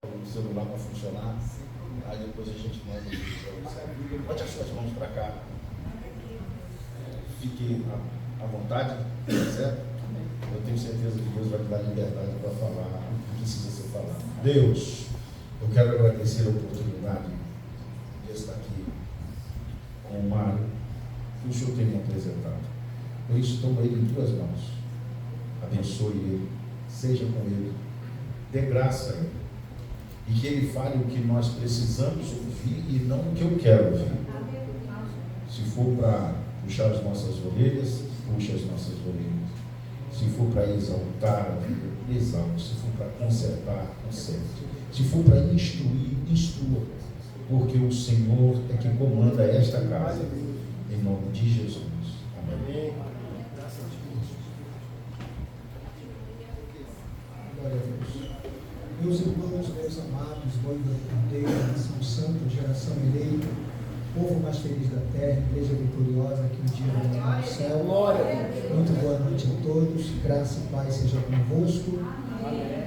o celular para funcionar, aí depois a gente manda o vídeo para você. Bote as suas mãos para cá, fique à vontade, certo? Eu tenho certeza que Deus vai te dar liberdade para falar o que precisa ser falado. Deus, eu quero agradecer a oportunidade de estar aqui com o Mário, que o Senhor tem me apresentado. Por isso, toma ele em tuas mãos, abençoe ele, seja com ele, dê graça a ele, e que ele fale o que nós precisamos ouvir e não o que eu quero ouvir. Se for para puxar as nossas orelhas, puxa as nossas orelhas. Se for para exaltar a vida, exalte. Se for para consertar, conserte. Se for para instruir, instrua. Porque o Senhor é quem comanda esta casa. Em nome de Jesus. Amém. Glória a Deus. Meus irmãos, meus amados, noiva do Cordeiro, nação santa, geração eleita, povo mais feliz da terra, igreja vitoriosa, que um dia vai morar no céu. Glória a Deus. Muito boa noite a todos, graça e paz seja convosco.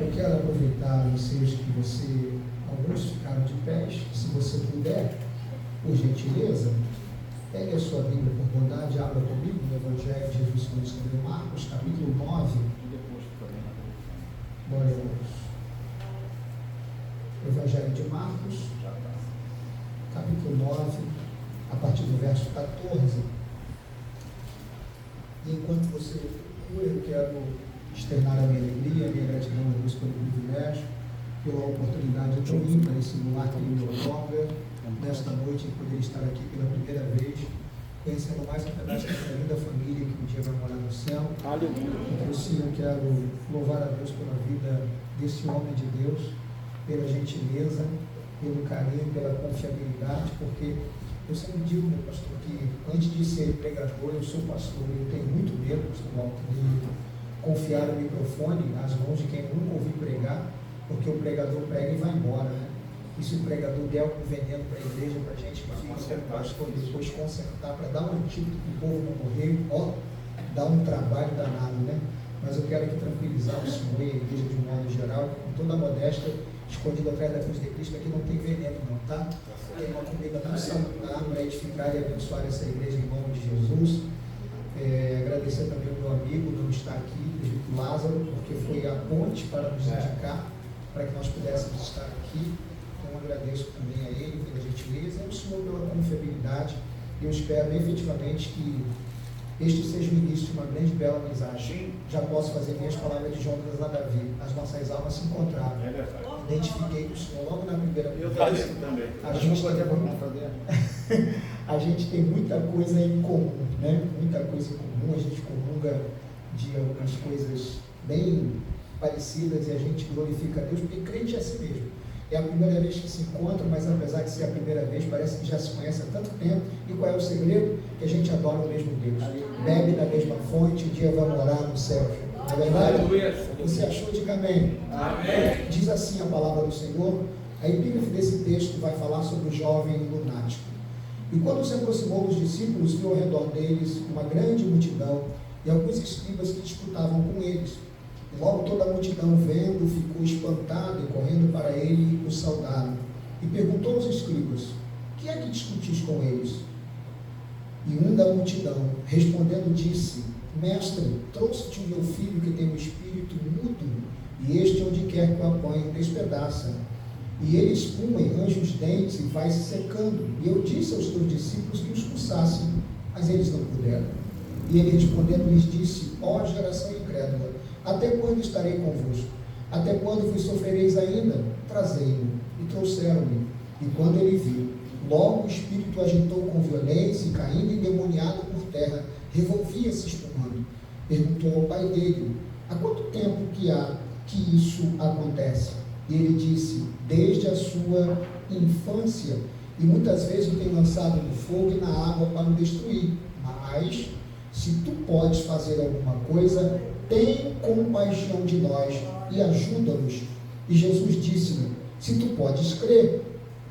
Eu quero aproveitar os seus que você, alguns ficaram de pés, se você puder, por gentileza, pegue a sua Bíblia por bondade, abra comigo no Evangelho de Jesus Cristo escreveu Marcos, capítulo 9. Glória a Deus. Evangelho de Marcos, capítulo 9, a partir do verso 14. E enquanto você procura, eu quero externar a minha alegria, a minha gratidão a Deus pelo privilégio, pela oportunidade tão ímpar e singular que Ele me otorga nesta noite em poder estar aqui pela primeira vez, conhecendo mais um pedaço da linda família que um dia vai morar no céu. Então, sim, eu quero louvar a Deus pela vida desse homem de Deus, pela gentileza, pelo carinho, pela confiabilidade, porque eu sempre digo, meu pastor, que antes de ser pregador, eu sou pastor, e eu tenho muito medo, pastor Walter, de confiar o microfone nas mãos de quem nunca ouvi pregar, porque o pregador prega e vai embora, né? E se o pregador der algum veneno para a igreja, para a gente que fica com o pastor, depois consertar, para dar um antídoto para o povo não morrer, ó, dá um trabalho danado, né? Mas eu quero aqui tranquilizar o senhor e a igreja de um modo geral, com toda a modéstia, escondido atrás da cruz de Cristo, aqui não tem veneno não, tá? Tem uma comida muito salutar para edificar e abençoar essa igreja em nome de Jesus. Agradecer também ao meu amigo não estar aqui, o Lázaro, porque foi a ponte para nos indicar, para que nós pudéssemos estar aqui. Então agradeço também a ele pela gentileza e ao Senhor pela confiabilidade. Eu espero efetivamente que este seja o início de uma grande e bela amizade. Já posso fazer minhas palavras de Jonas a Davi. As nossas almas se encontraram. Identifiquei o Senhor logo na primeira conversa. também. A gente tem muita coisa em comum, né? Muita coisa em comum. A gente comunga de algumas coisas bem parecidas e a gente glorifica a Deus, porque crente é assim mesmo. É a primeira vez que se encontram, mas apesar de ser a primeira vez, parece que já se conhece há tanto tempo. E qual é o segredo? Que a gente adora o mesmo Deus. Bebe da mesma fonte, um dia vai morar no céu. Não é verdade? Você achou? Diga amém. Amém. Diz assim a palavra do Senhor. A epígrafe desse texto vai falar sobre o jovem lunático. E quando se aproximou dos discípulos, viu ao redor deles uma grande multidão e alguns escribas que disputavam com eles. E logo toda a multidão, vendo, ficou espantada e correndo para ele, o saudaram. E perguntou aos escribas: que é que discutis com eles? E um da multidão, respondendo, disse: Mestre, trouxe-te o meu filho que tem um espírito mudo, e este, onde quer que o apanhe, despedaça. E ele espuma e range os dentes e vai se secando. E eu disse aos teus discípulos que os expulsassem, mas eles não puderam. E ele respondendo lhes disse: ó geração incrédula, até quando estarei convosco? Até quando vos sofrereis ainda? Trazei-o. E trouxeram-lhe. E quando ele viu, logo o espírito agitou com violência e, caindo endemoniado por terra, revolvia-se espumando. Perguntou ao pai dele: há quanto tempo que há que isso acontece? E ele disse: desde a sua infância, e muitas vezes o tem lançado no fogo e na água para o destruir. Mas, se tu podes fazer alguma coisa, tem compaixão de nós e ajuda-nos. E Jesus disse-lhe: se tu podes crer,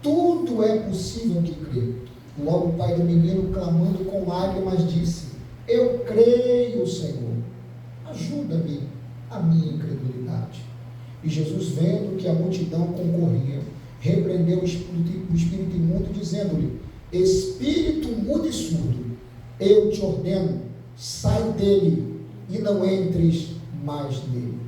tudo é possível que crê. Logo o pai do menino, clamando com lágrimas, disse: eu creio, Senhor, ajuda-me a minha incredulidade. E Jesus, vendo que a multidão concorria o espírito imundo, dizendo-lhe: espírito mudo e surdo, eu te ordeno, sai dele e não entres mais nele.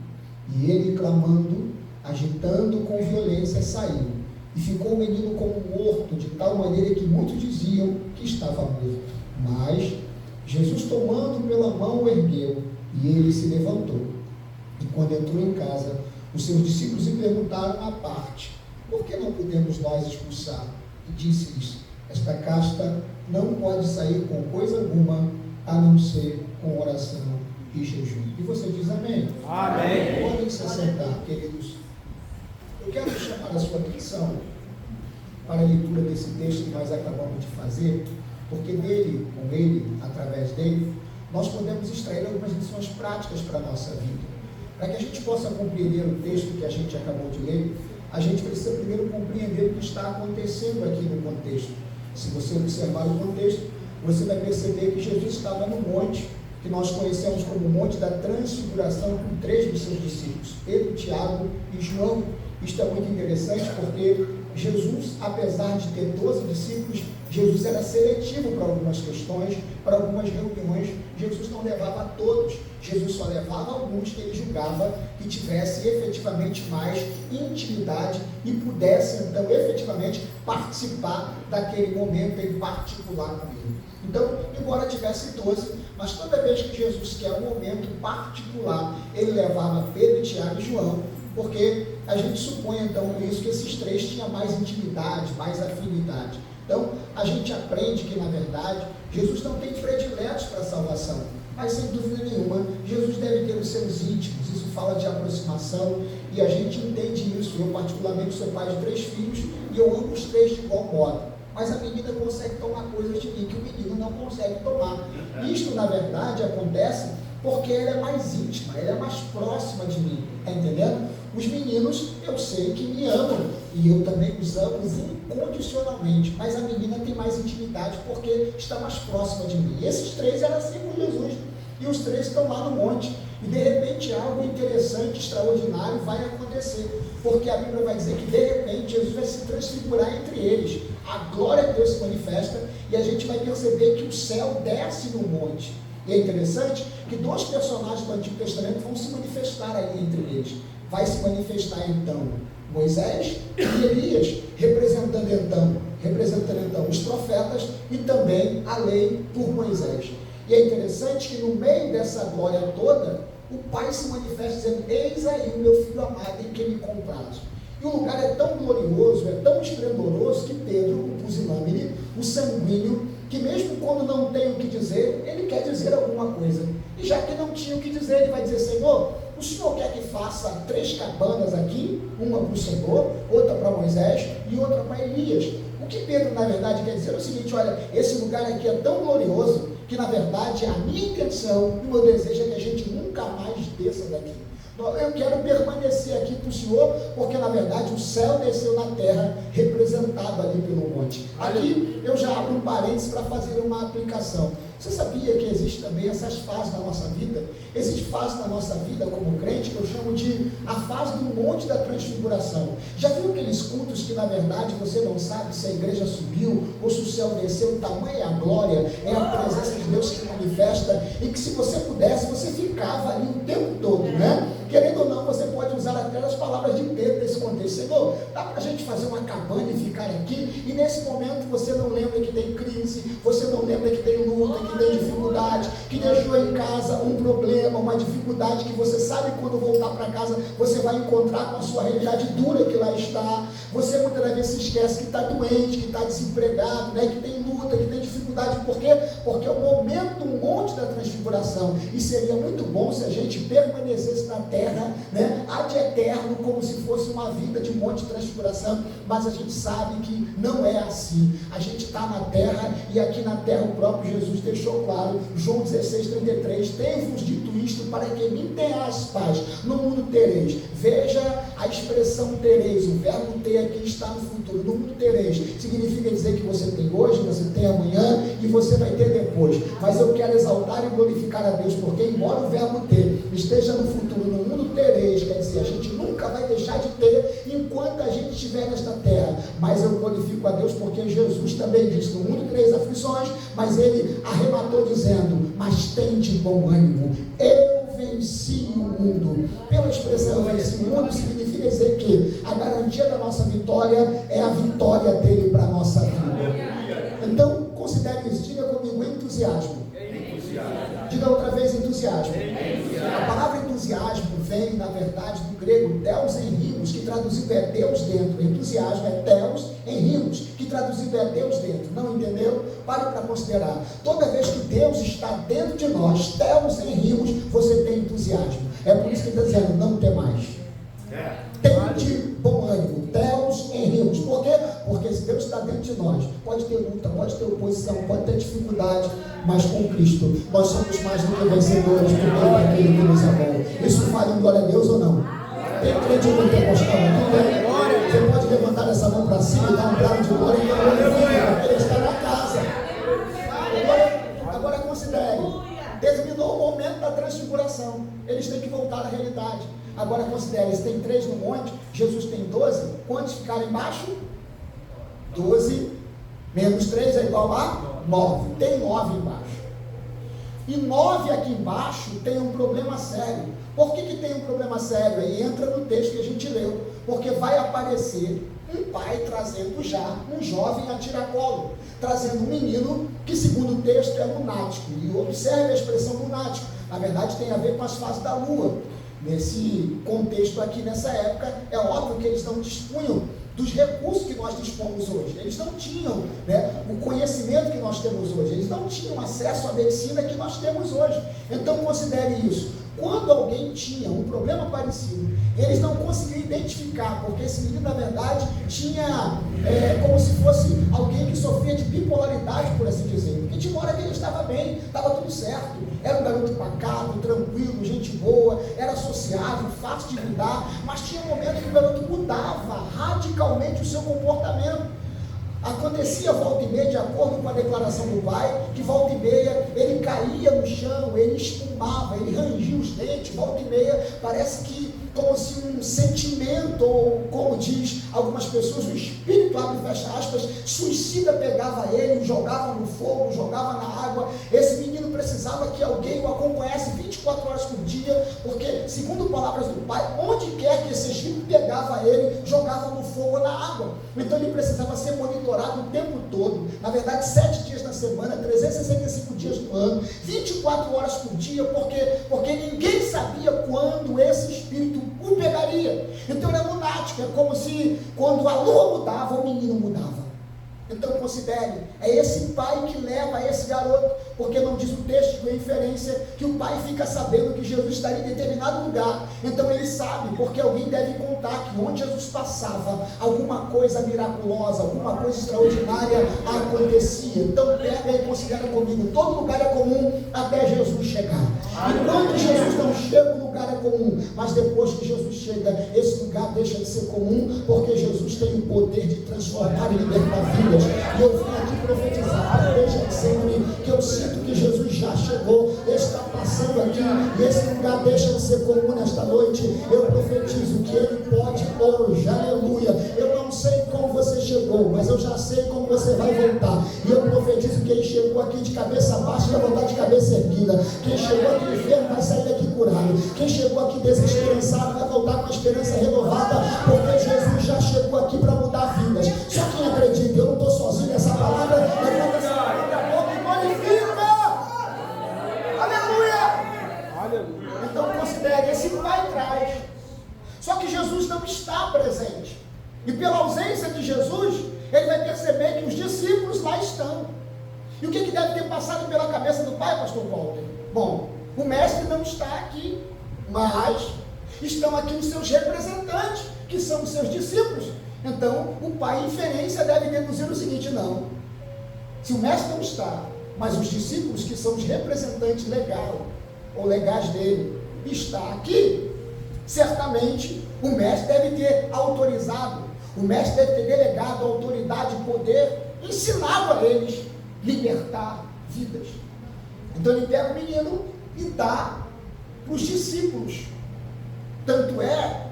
E ele, clamando, agitando com violência, saiu. E ficou o menino como morto, de tal maneira que muitos diziam que estava morto. Mas Jesus, tomando pela mão, o ergueu, e ele se levantou. E quando entrou em casa, os seus discípulos lhe perguntaram à parte: por que não podemos nós expulsar? E disse-lhes: esta casta não pode sair com coisa alguma, a não ser com oração e jejum. E você diz amém? Amém. Podem se assentar, queridos. Eu quero chamar a sua atenção para a leitura desse texto que nós acabamos de fazer, porque dele, com ele, através dele, nós podemos extrair algumas lições práticas para a nossa vida. Para que a gente possa compreender o texto que a gente acabou de ler, a gente precisa primeiro compreender o que está acontecendo aqui no contexto. Se você observar o contexto, você vai perceber que Jesus estava no monte, que nós conhecemos como o Monte da Transfiguração, com 3 de seus discípulos, Pedro, Tiago e João. Isto é muito interessante porque Jesus, apesar de ter 12 discípulos, Jesus era seletivo para algumas questões, para algumas reuniões. Jesus não levava a todos, Jesus só levava alguns que ele julgava que tivesse efetivamente mais intimidade e pudesse então efetivamente participar daquele momento em particular com ele. Então, embora tivesse 12, mas toda vez que Jesus quer um momento particular, ele levava Pedro, Tiago e João, porque a gente supõe então com isso que esses 3 tinham mais intimidade, mais afinidade. Então, a gente aprende que, na verdade, Jesus não tem prediletos para a salvação, mas sem dúvida nenhuma, Jesus deve ter os seus íntimos. Isso fala de aproximação e a gente entende isso. Eu, particularmente, sou pai de 3 filhos e eu amo os 3 de igual modo. Mas a menina consegue tomar coisas de mim que o menino não consegue tomar. Isto, na verdade, acontece porque ela é mais íntima, ela é mais próxima de mim, está entendendo? Os meninos, eu sei que me amam, e eu também os amo incondicionalmente, mas a menina tem mais intimidade porque está mais próxima de mim. E esses 3 eram assim com Jesus, e os 3 estão lá no monte, e de repente algo interessante, extraordinário vai acontecer, porque a Bíblia vai dizer que de repente Jesus vai se transfigurar entre eles, a glória de Deus se manifesta, e a gente vai perceber que o céu desce no monte. E é interessante que 2 personagens do Antigo Testamento vão se manifestar aí entre eles. Vai se manifestar então Moisés e Elias, representando então os profetas e também a lei por Moisés. E é interessante que no meio dessa glória toda, o Pai se manifesta dizendo: eis aí o meu filho amado em quem me compraz. E o lugar é tão glorioso, é tão esplendoroso, que Pedro, o pusilânime, o sanguíneo, que mesmo quando não tem o que dizer, ele quer dizer alguma coisa. E já que não tinha o que dizer, ele vai dizer: Senhor, o Senhor quer que faça 3 cabanas aqui, uma para o Senhor, outra para Moisés e outra para Elias. O que Pedro, na verdade, quer dizer é o seguinte: olha, esse lugar aqui é tão glorioso que, na verdade, a minha intenção e o meu desejo é que a gente nunca mais desça daqui. Eu quero permanecer aqui para o Senhor, porque na verdade o céu desceu na terra, representado ali pelo monte. Aqui eu já abro um parênteses para fazer uma aplicação. Você sabia que existe também essas fases na nossa vida? Existe fase na nossa vida como crente que eu chamo de a fase do monte da transfiguração. Já viu aqueles cultos que na verdade você não sabe se a igreja subiu ou se o céu desceu? Tamanha a glória, é a presença de Deus que se manifesta, e que se você pudesse, você ficava ali o tempo todo, né? Querendo ou não, você pode usar até as palavras de Pedro nesse contexto. Senhor, dá para a gente fazer uma cabana e ficar aqui? E nesse momento você não lembra que tem crise, você não lembra que tem luta, que tem dificuldade, que deixou em casa um problema, uma dificuldade que você sabe que quando voltar para casa você vai encontrar com a sua realidade dura que lá está. Você muitas vezes se esquece que está doente, que está desempregado, né? Que tem luta, que tem dificuldade. Por quê? Porque é o momento, um monte da transfiguração. E seria muito bom se a gente permanecesse na terra, né, ad eterno, como se fosse uma vida de um monte de transfiguração, mas a gente sabe que não é assim. A gente está na terra, e aqui na terra o próprio Jesus deixou claro, João 16:33, tenho-vos dito isto para que me tenhas paz, no mundo tereis. Veja a expressão tereis, o verbo ter aqui está no futuro, no mundo tereis, significa dizer que você tem hoje, você tem amanhã e você vai ter depois. Mas eu quero exaltar e glorificar a Deus, porque embora o verbo ter esteja no futuro, no mundo tereis, quer dizer, a gente nunca vai deixar de ter enquanto a gente estiver vier nesta terra, mas eu glorifico a Deus porque Jesus também disse, no mundo tereis aflições, mas ele arrematou dizendo, mas tende bom ânimo, eu venci o mundo. Pela expressão venci o mundo significa dizer que a garantia da nossa vitória é a vitória dele para a nossa vida. Então considere isso, diga comigo, entusiasmo. Diga outra vez, entusiasmo. A palavra entusiasmo vem, na verdade, do grego Theos em rimos, que traduzido é Deus dentro. Entusiasmo é Theos em rimos, que traduzido é Deus dentro. Não entendeu? Pare para considerar. Toda vez que Deus está dentro de nós, Theos em rimos, você tem entusiasmo. É por isso que ele está dizendo, não tem mais. Tende bom ânimo, Theos em rimos. Por quê? Porque se Deus está dentro de nós, pode ter luta, pode ter oposição, pode ter dificuldade, mas com Cristo nós somos mais do que vencedores por meio daquele que nos amou. Isso vale um glória a Deus ou não? Tem crente pentecostal aqui? Você pode levantar essa mão para cima e dar um brado de glória e glorifica, ele está na casa. Agora considere, terminou o momento da transfiguração, eles têm que voltar à realidade. Agora considere, se tem 3 no monte, Jesus tem 12, quantos ficaram embaixo? 12 menos 3 é igual a 9, tem 9 embaixo. E 9 aqui embaixo tem um problema sério. Por que tem um problema sério? Aí entra no texto que a gente leu, porque vai aparecer um pai trazendo já um jovem a tiracolo, trazendo um menino que, segundo o texto, é lunático. E observe a expressão lunático, na verdade tem a ver com as fases da lua. Nesse contexto aqui, nessa época, é óbvio que eles não dispunham dos recursos que nós dispomos hoje. Eles não tinham, o conhecimento que nós temos hoje. Eles não tinham acesso à medicina que nós temos hoje. Então considere isso. Quando alguém tinha um problema parecido, eles não conseguiam identificar, porque esse menino, na verdade, tinha como se fosse alguém que sofria de bipolaridade, por assim dizer. Porque tinha uma hora que ele estava bem, estava tudo certo. Era um garoto pacato, tranquilo, gente boa, era sociável, fácil de lidar, mas tinha um momento que o garoto mudava radicalmente o seu comportamento. Acontecia volta e meia, de acordo com a declaração do pai, que volta e meia ele caía no chão, ele espumava, ele rangia os dentes, volta e meia, parece que como se um sentimento, ou como diz algumas pessoas, o espírito, abre e fecha aspas, suicida pegava ele, jogava no fogo, jogava na água. Esse menino precisava que alguém o acompanhasse 24 horas por dia, porque, segundo palavras do pai, onde quer que esse espírito pegava ele, jogava no fogo ou na água. Então ele precisava ser monitorado o tempo todo, na verdade 7 dias na semana, 365 dias no ano, 24 horas por dia, porque ninguém sabia quando esse espírito o pegaria. Então ele é lunático, é como se quando a lua mudava, o menino mudava. Então considere, é esse pai que leva esse garoto, porque não diz o texto de inferência que o pai fica sabendo que Jesus estaria em determinado lugar, então ele sabe, porque alguém deve contar que onde Jesus passava, alguma coisa miraculosa, alguma coisa extraordinária acontecia. Então pega e considera comigo, todo lugar é comum até Jesus chegar. E quando Jesus não chega, o lugar é comum, mas depois que Jesus chega, esse lugar deixa de ser comum, porque Jesus tem o poder de transformar e libertar vidas. E eu vim aqui profetizar, deixa de ser que eu sinto que Jesus já chegou, está passando aqui, e esse lugar deixa de ser comum nesta noite. Eu profetizo que Ele pode hoje, aleluia. Eu não sei como você chegou, mas eu já sei como você vai voltar. E eu profetizo que Ele chegou aqui de cabeça baixa e vai voltar de cabeça erguida. Quem chegou aqui enfermo vai sair daqui curado. Quem chegou aqui desesperançado vai voltar com a esperança renovada, porque Jesus já chegou aqui para mudar vidas. Só quem acredita, eu não estou sozinho nessa palavra, levanta essa palavra a boca e glorifica. Aleluia! Então considere, esse pai traz. Só que Jesus não está presente. E pela ausência de Jesus, ele vai perceber que os discípulos lá estão. E o que deve ter passado pela cabeça do pai, pastor Walter? Bom, o mestre não está aqui, mas estão aqui os seus representantes, que são os seus discípulos. Então, o pai, em inferência, deve deduzir o seguinte: não, se o mestre não está, mas os discípulos, que são os representantes legais dele, está aqui, certamente o mestre deve ter autorizado, o mestre deve ter delegado autoridade e poder, ensinado a eles libertar vidas. Então ele pega o menino e dá para os discípulos. Tanto é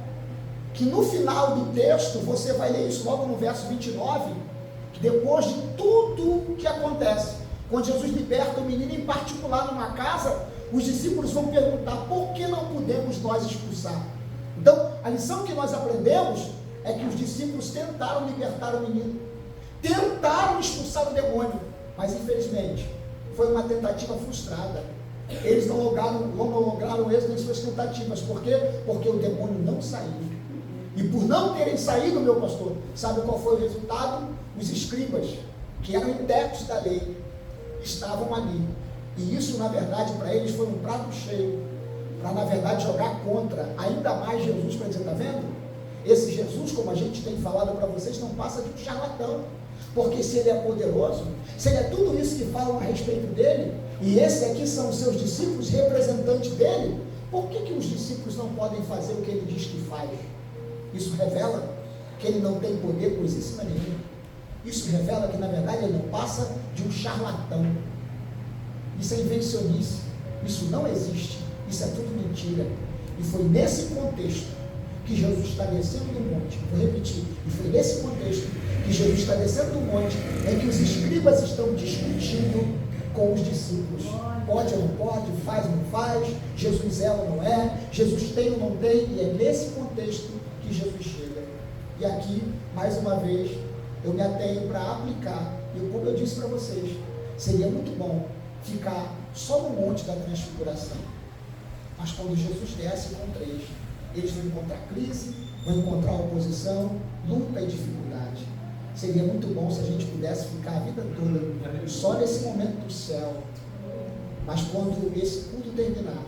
que no final do texto, você vai ler isso logo no verso 29, que depois de tudo que acontece, quando Jesus liberta o menino em particular numa casa, os discípulos vão perguntar, por que não podemos nós expulsar? Então, a lição que nós aprendemos é que os discípulos tentaram libertar o menino, tentaram expulsar o demônio, mas infelizmente, foi uma tentativa frustrada. Eles não lograram êxito em suas tentativas. Por quê? Porque o demônio não saiu. E por não terem saído, meu pastor, sabe qual foi o resultado? Os escribas, que eram intérpretes da lei, estavam ali. E isso, na verdade, para eles foi um prato cheio, para, na verdade, jogar contra ainda mais Jesus, para dizer, está vendo? Esse Jesus, como a gente tem falado para vocês, não passa de um charlatão. Porque se ele é poderoso, se ele é tudo isso que falam a respeito dele, e esse aqui são os seus discípulos, representantes dele, por que os discípulos não podem fazer o que ele diz que faz? Isso revela que ele não tem poder coisíssima nenhuma. Isso revela que, na verdade, ele não passa de um charlatão. Isso é invencionice. Isso não existe. Isso é tudo mentira. E foi nesse contexto que Jesus está descendo do monte. Vou repetir. E foi nesse contexto que Jesus está descendo do monte, em que os escribas estão discutindo com os discípulos. Pode ou não pode, faz ou não faz, Jesus é ou não é, Jesus tem ou não tem, e é nesse contexto que Jesus chega. E aqui, mais uma vez, eu me atenho para aplicar, e como eu disse para vocês, seria muito bom ficar só no monte da transfiguração, mas quando Jesus desce com três, eles vão encontrar crise, vão encontrar oposição, luta e dificuldade. Seria muito bom se a gente pudesse ficar a vida toda só nesse momento do céu. Mas quando esse culto terminar,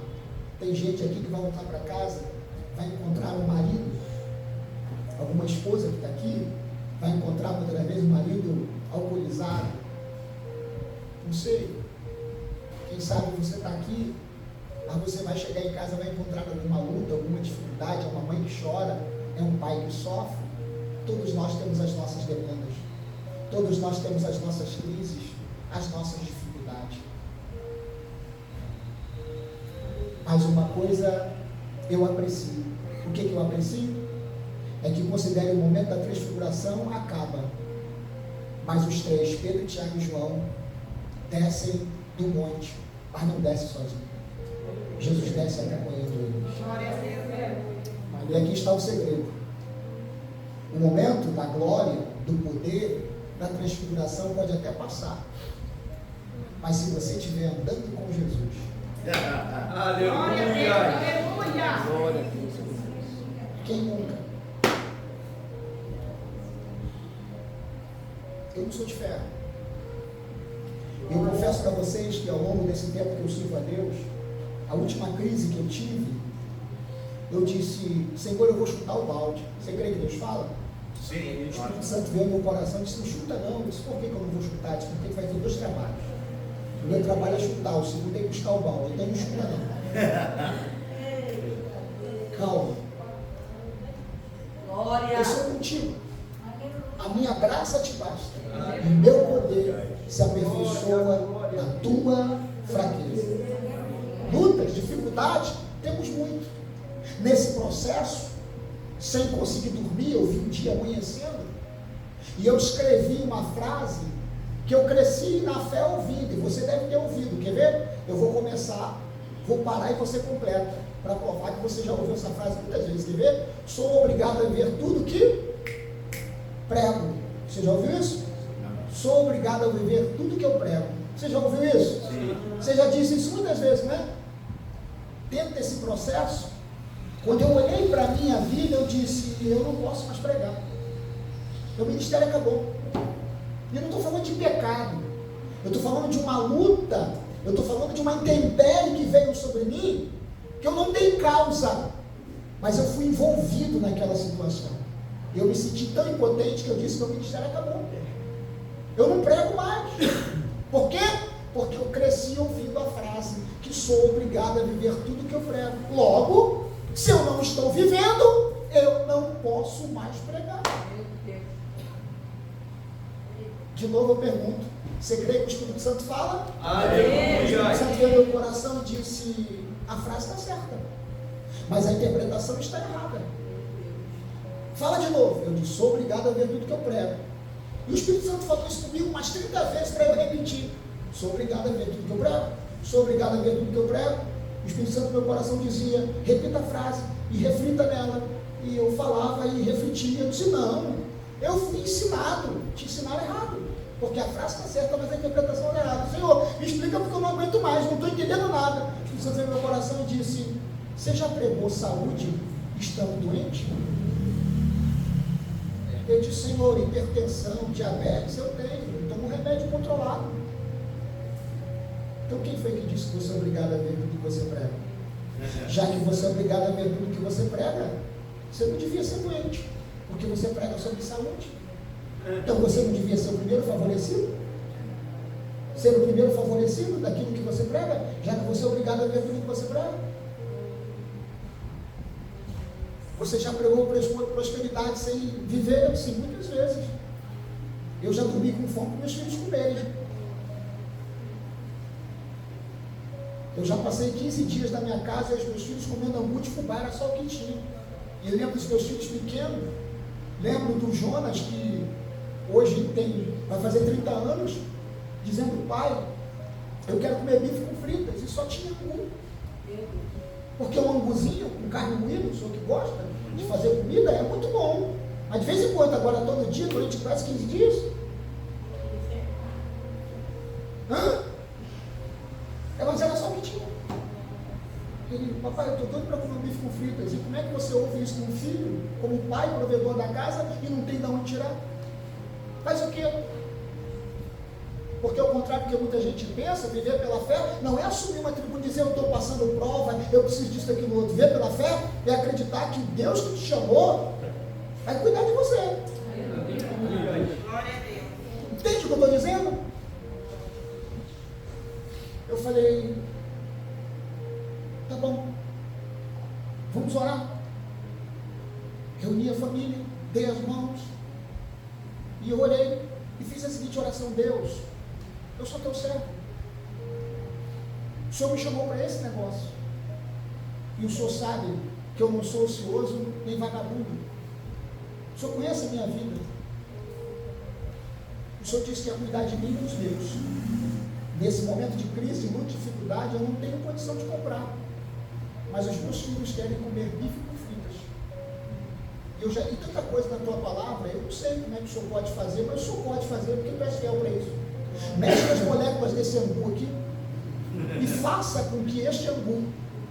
tem gente aqui que vai voltar para casa, vai encontrar um marido, alguma esposa que está aqui, vai encontrar muitas vezes um marido alcoolizado. Não sei. Quem sabe você está aqui, mas você vai chegar em casa e vai encontrar alguma luta, alguma dificuldade, é uma mãe que chora, é um pai que sofre. Todos nós temos as nossas demandas, todos nós temos as nossas crises, as nossas dificuldades. Mas uma coisa eu aprecio. O que eu aprecio? É que considere o momento da transfiguração acaba, mas os três, Pedro, Tiago e João, descem do monte, mas não descem sozinhos. Jesus desce acompanhando eles. E aqui está o segredo. O momento da glória, do poder, da transfiguração pode até passar. Mas se você estiver andando com Jesus, aleluia! Aleluia! quem nunca? Eu não sou de ferro. Eu confesso para vocês que ao longo desse tempo que eu sirvo a Deus, a última crise que eu tive, eu disse, Senhor, eu vou chutar o balde. Você crê que Deus fala? Sim. O Espírito Santo veio no meu coração e disse, não chuta não. Eu disse, por que eu não vou chutar? Eu disse, porque vai ter dois trabalhos. O primeiro trabalho é chutar, o segundo é buscar o balde. Então não chuta não. Calma. Glória! Eu sou contigo. A minha graça te basta. E o meu poder se aperfeiçoa na tua fraqueza. Lutas, dificuldades, temos muito. Nesse processo, sem conseguir dormir, eu vi um dia amanhecendo, e eu escrevi uma frase que eu cresci na fé ouvindo, e você deve ter ouvido. Quer ver? Eu vou começar, vou parar e você completa, para provar que você já ouviu essa frase muitas vezes. Quer ver? Sou obrigado a ver tudo que prego. Você já ouviu isso? Sou obrigado a viver tudo que eu prego. Você já ouviu isso? Sim. Você já disse isso muitas vezes, né? Dentro desse processo, quando eu olhei para a minha vida, eu disse, eu não posso mais pregar. Meu ministério acabou. E eu não estou falando de pecado. Eu estou falando de uma luta. Eu estou falando de uma intempérie que veio sobre mim, que eu não dei causa. Mas eu fui envolvido naquela situação. Eu me senti tão impotente que eu disse que meu ministério acabou. Eu não prego mais. Por quê? Porque eu cresci ouvindo a frase que sou obrigado a viver tudo que eu prego. Logo, se eu não estou vivendo, eu não posso mais pregar. De novo eu pergunto, você crê que o Espírito Santo fala? O Espírito Santo veio no meu coração e disse, a frase está certa, mas a interpretação está errada. Fala de novo. Eu disse, sou obrigado a ver tudo que eu prego. E o Espírito Santo falou isso comigo umas 30 vezes para eu repetir. Sou obrigado a ver tudo que eu prego. Sou obrigado a ver tudo que eu prego. O Espírito Santo no meu coração dizia, repita a frase e reflita nela. E eu falava e refletia. Eu disse, não, eu fui ensinado. Te ensinaram errado. Porque a frase está certa, mas a interpretação era errada. Senhor, me explica porque eu não aguento mais, não estou entendendo nada. O Espírito Santo veio no meu coração e disse, você já pregou saúde estando doente? Eu disse, Senhor, hipertensão, diabetes, eu tenho, tomo um remédio controlado. Então quem foi que disse que você é obrigado a ver tudo que você prega? Já que você é obrigado a ver tudo que você prega, você não devia ser doente, porque você prega sobre saúde. Então você não devia ser o primeiro favorecido? Ser o primeiro favorecido daquilo que você prega, já que você é obrigado a ver tudo que você prega? Você já pregou prosperidade sem viver? Sim, muitas vezes. Eu já dormi com fome para meus filhos comerem. Eu já passei 15 dias na minha casa e os meus filhos comendo angu de fubá, era só o que tinha. E eu lembro dos meus filhos pequenos, lembro do Jonas, que hoje vai fazer 30 anos, dizendo, pai, eu quero comer bife com fritas, e só tinha angu. Porque um anguzinho com carne moída, o senhor que gosta de fazer comida, é muito bom. Mas de vez em quando, agora todo dia, durante quase 15 dias. Mas era só o que tinha. Ele, papai, eu estou doido para comer um bife com fritas. E como é que você ouve isso com um filho, como pai, provedor da casa, e não tem de onde tirar? Faz o quê? Porque ao contrário do que muita gente pensa, viver pela fé não é assumir uma tribuna e dizer eu estou passando prova, eu preciso disso, daquilo, outro. Viver pela fé é acreditar que Deus que te chamou vai cuidar de você. Entende o que eu estou dizendo? Eu falei, tá bom, vamos orar. Reuni a família, dei as mãos e eu orei e fiz a seguinte oração: Deus, eu sou teu servo, o Senhor me chamou para esse negócio e o Senhor sabe que eu não sou ocioso nem vagabundo. O Senhor conhece a minha vida, o Senhor disse que ia cuidar de mim e dos meus. Nesse momento de crise, muita dificuldade, eu não tenho condição de comprar, mas os meus filhos querem comer bife com fritas. Eu já li tanta coisa na tua palavra, eu não sei como é que o Senhor pode fazer, mas o Senhor pode fazer porque tu és fiel para isso. Mexe as moléculas desse angu aqui e faça com que este angu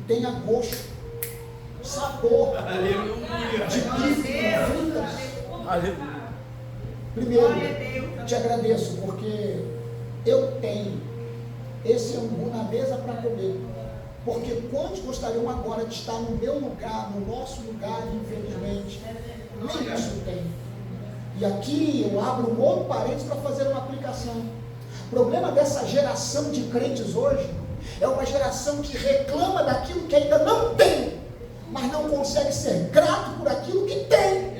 tenha gosto, sabor de bife com fritas. Primeiro, te agradeço porque eu tenho esse angu na mesa para comer, porque quantos gostariam agora de estar no meu lugar, no nosso lugar, infelizmente, nem isso tem. E aqui eu abro um outro parênteses para fazer uma aplicação. O problema dessa geração de crentes hoje é uma geração que reclama daquilo que ainda não tem, mas não consegue ser grato por aquilo que tem.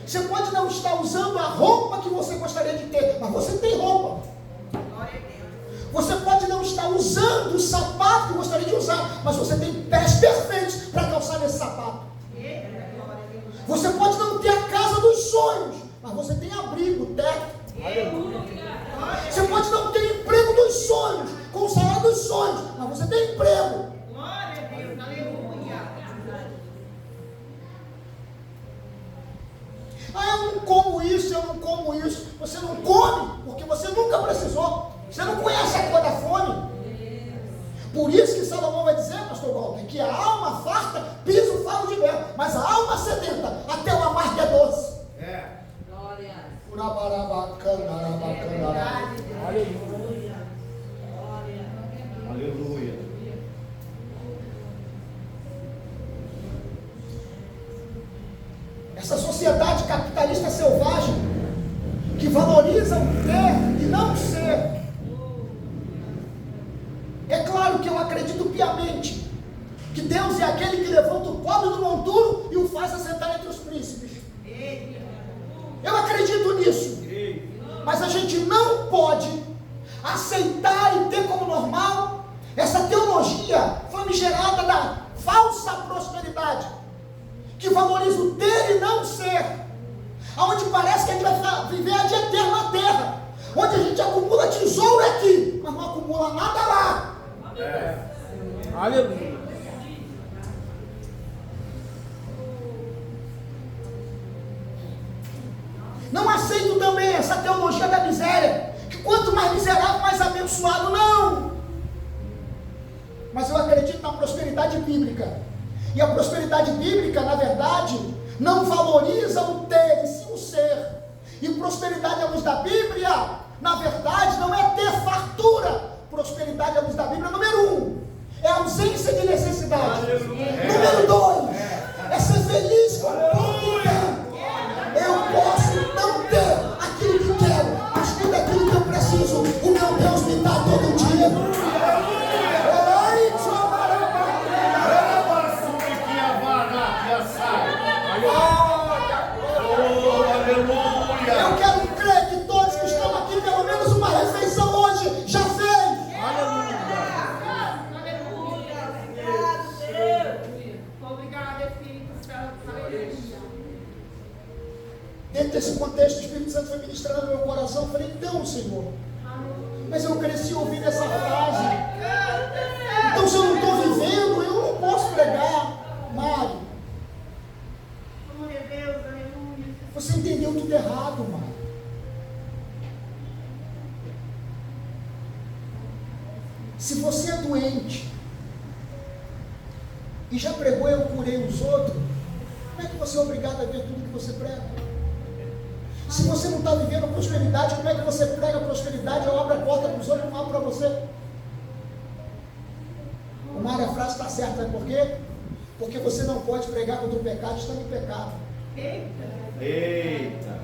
Você pode não estar usando a roupa que você gostaria de ter, mas você tem roupa. Você pode não estar usando o sapato que gostaria de usar, mas você tem pés perfeitos para calçar nesse sapato. Você pode não ter a casa dos sonhos, mas você tem abrigo, teto. Você pode não ter emprego dos sonhos, com o salário dos sonhos, mas você tem emprego. Ah, eu não como isso, eu não como isso. Você não come porque você nunca precisou. Você não conhece a cor da fome. Por isso que Salomão vai dizer, pastor Walter, que a alma farta pisa o favo de mel, mas a alma sedenta até o amargo é doce. Glória. Aleluia. Aleluia. Essa sociedade capitalista selvagem, que valoriza o ter e não o ser. É claro que eu acredito piamente que Deus é aquele que levanta o pobre do monturo e o faz assentar entre os príncipes. Eu acredito nisso. Mas a gente não pode aceitar e ter como normal essa teologia famigerada da falsa prosperidade. que valoriza o ter e não o ser, onde parece que a gente vai viver a dia eterna na terra, onde a gente acumula tesouro aqui, mas não acumula nada lá. Aleluia. Não aceito também essa teologia da miséria, que quanto mais miserável, mais abençoado, não. Mas eu acredito na prosperidade bíblica. E a prosperidade bíblica, na verdade, não valoriza o ter, e sim o ser. E prosperidade à luz da Bíblia, na verdade, não é ter fartura. Prosperidade à luz da Bíblia, número 1, é a ausência de necessidade. Número 2, é ser feliz com pouco tempo. Eu posso não ter aquilo que quero, mas tudo aquilo que eu preciso, o meu Deus me dá todo dia. Eu quero crer que todos que estão aqui, pelo menos uma refeição hoje, já fez. Dentro desse contexto, o Espírito Santo foi ministrando no meu coração. Eu falei, então, Senhor, mas eu cresci ouvindo essa frase. Então, se eu não estou vivendo, eu não posso pregar. Mário, você entendeu tudo errado, Mário. Se você é doente e já pregou eu curei os outros, como é que você é obrigado a ver tudo que você prega? Se você não está vivendo a prosperidade, como é que você prega a prosperidade ou abre a porta para os outros e não abre para você? O Mário, a frase está certa, sabe por quê? Porque você não pode pregar contra o pecado estando em pecado. Eita!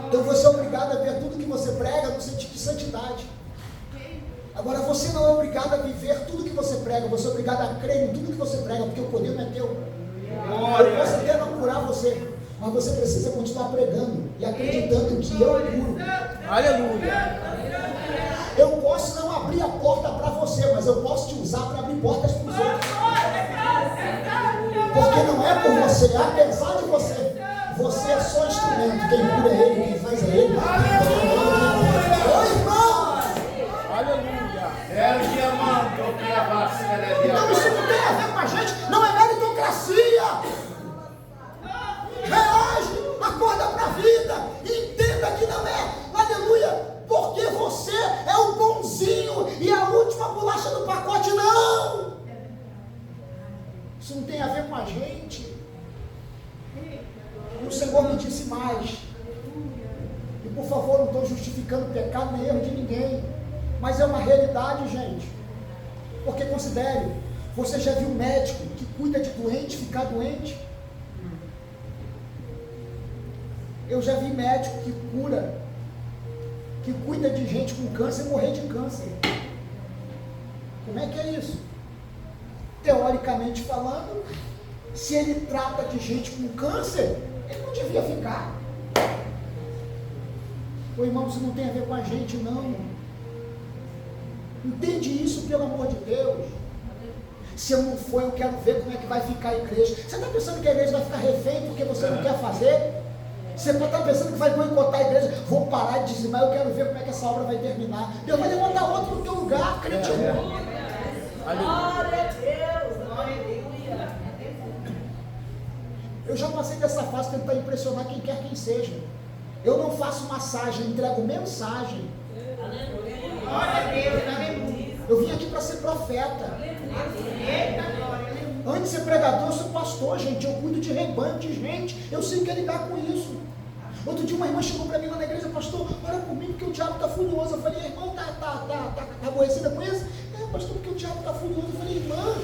Então você é obrigado a ver tudo que você prega no sentido de santidade. Agora você não é obrigado a viver tudo que você prega, você é obrigado a crer em tudo que você prega, porque o poder não é teu. Eu posso até não curar você, mas você precisa continuar pregando e acreditando que eu curo. Aleluia. Eu posso não abrir a porta para você, mas eu posso te usar para abrir portas para os outros. Porque não é por você, apesar de você. Você é só instrumento. Quem cura é Ele, quem faz é Ele. Oi, irmão! Aleluia. Então isso não tem a ver com a gente, não é meritocracia. Reage, acorda para a vida, entenda que não é, aleluia, porque você é o bonzinho e a última bolacha do pacote, não. Isso não tem a ver com a gente. E o Senhor me disse mais. E por favor, não estou justificando pecado nem erro de ninguém, mas é uma realidade, gente. Porque considere, você já viu médico que cuida de doente ficar doente? Eu já vi médico que cura, que cuida de gente com câncer morrer de câncer. Como é que é isso? Teoricamente falando, se ele trata de gente com câncer, ele não devia ficar. Ô irmão, isso não tem a ver com a gente, não. Entende isso, pelo amor de Deus. Se eu não for, eu quero ver como é que vai ficar a igreja. Você está pensando que a igreja vai ficar refém porque você não quer fazer? Você pode estar pensando que vai boicotar a igreja. Vou parar de dizimar, eu quero ver como é que essa obra vai terminar. Deus vai levantar outro no teu lugar, acredita. Glória a Deus, glória a Deus. Eu já passei dessa fase tentar impressionar quem quer quem seja. Eu não faço massagem, eu entrego mensagem. Glória a Deus, aleluia. Eu vim aqui para ser profeta. Eita, glória, aleluia. Antes de ser pregador, eu sou pastor, gente. Eu cuido de rebanho, de gente. Eu sei que lidar com isso. Outro dia uma irmã chegou para mim lá na igreja, pastor, ora por mim porque o diabo está furioso. Eu falei, irmão, tá aborrecida com isso? É, pastor, porque o diabo está furioso. Eu falei, irmã,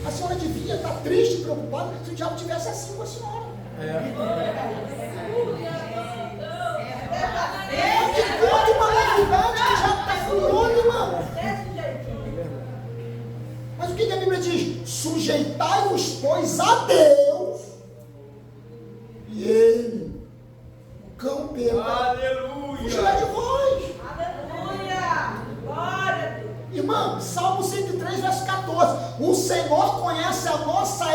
a senhora devia estar triste, preocupada, se o diabo tivesse assim com a senhora. Que conta uma novidade que o diabo está furioso, irmão. Mas o que a Bíblia diz? Sujeitai-vos, pois, a Deus, e Ele, o cão pelo, fugirá de vós. Aleluia. Glória a Deus. Irmão, Salmo 103, verso 14. O Senhor conhece a nossa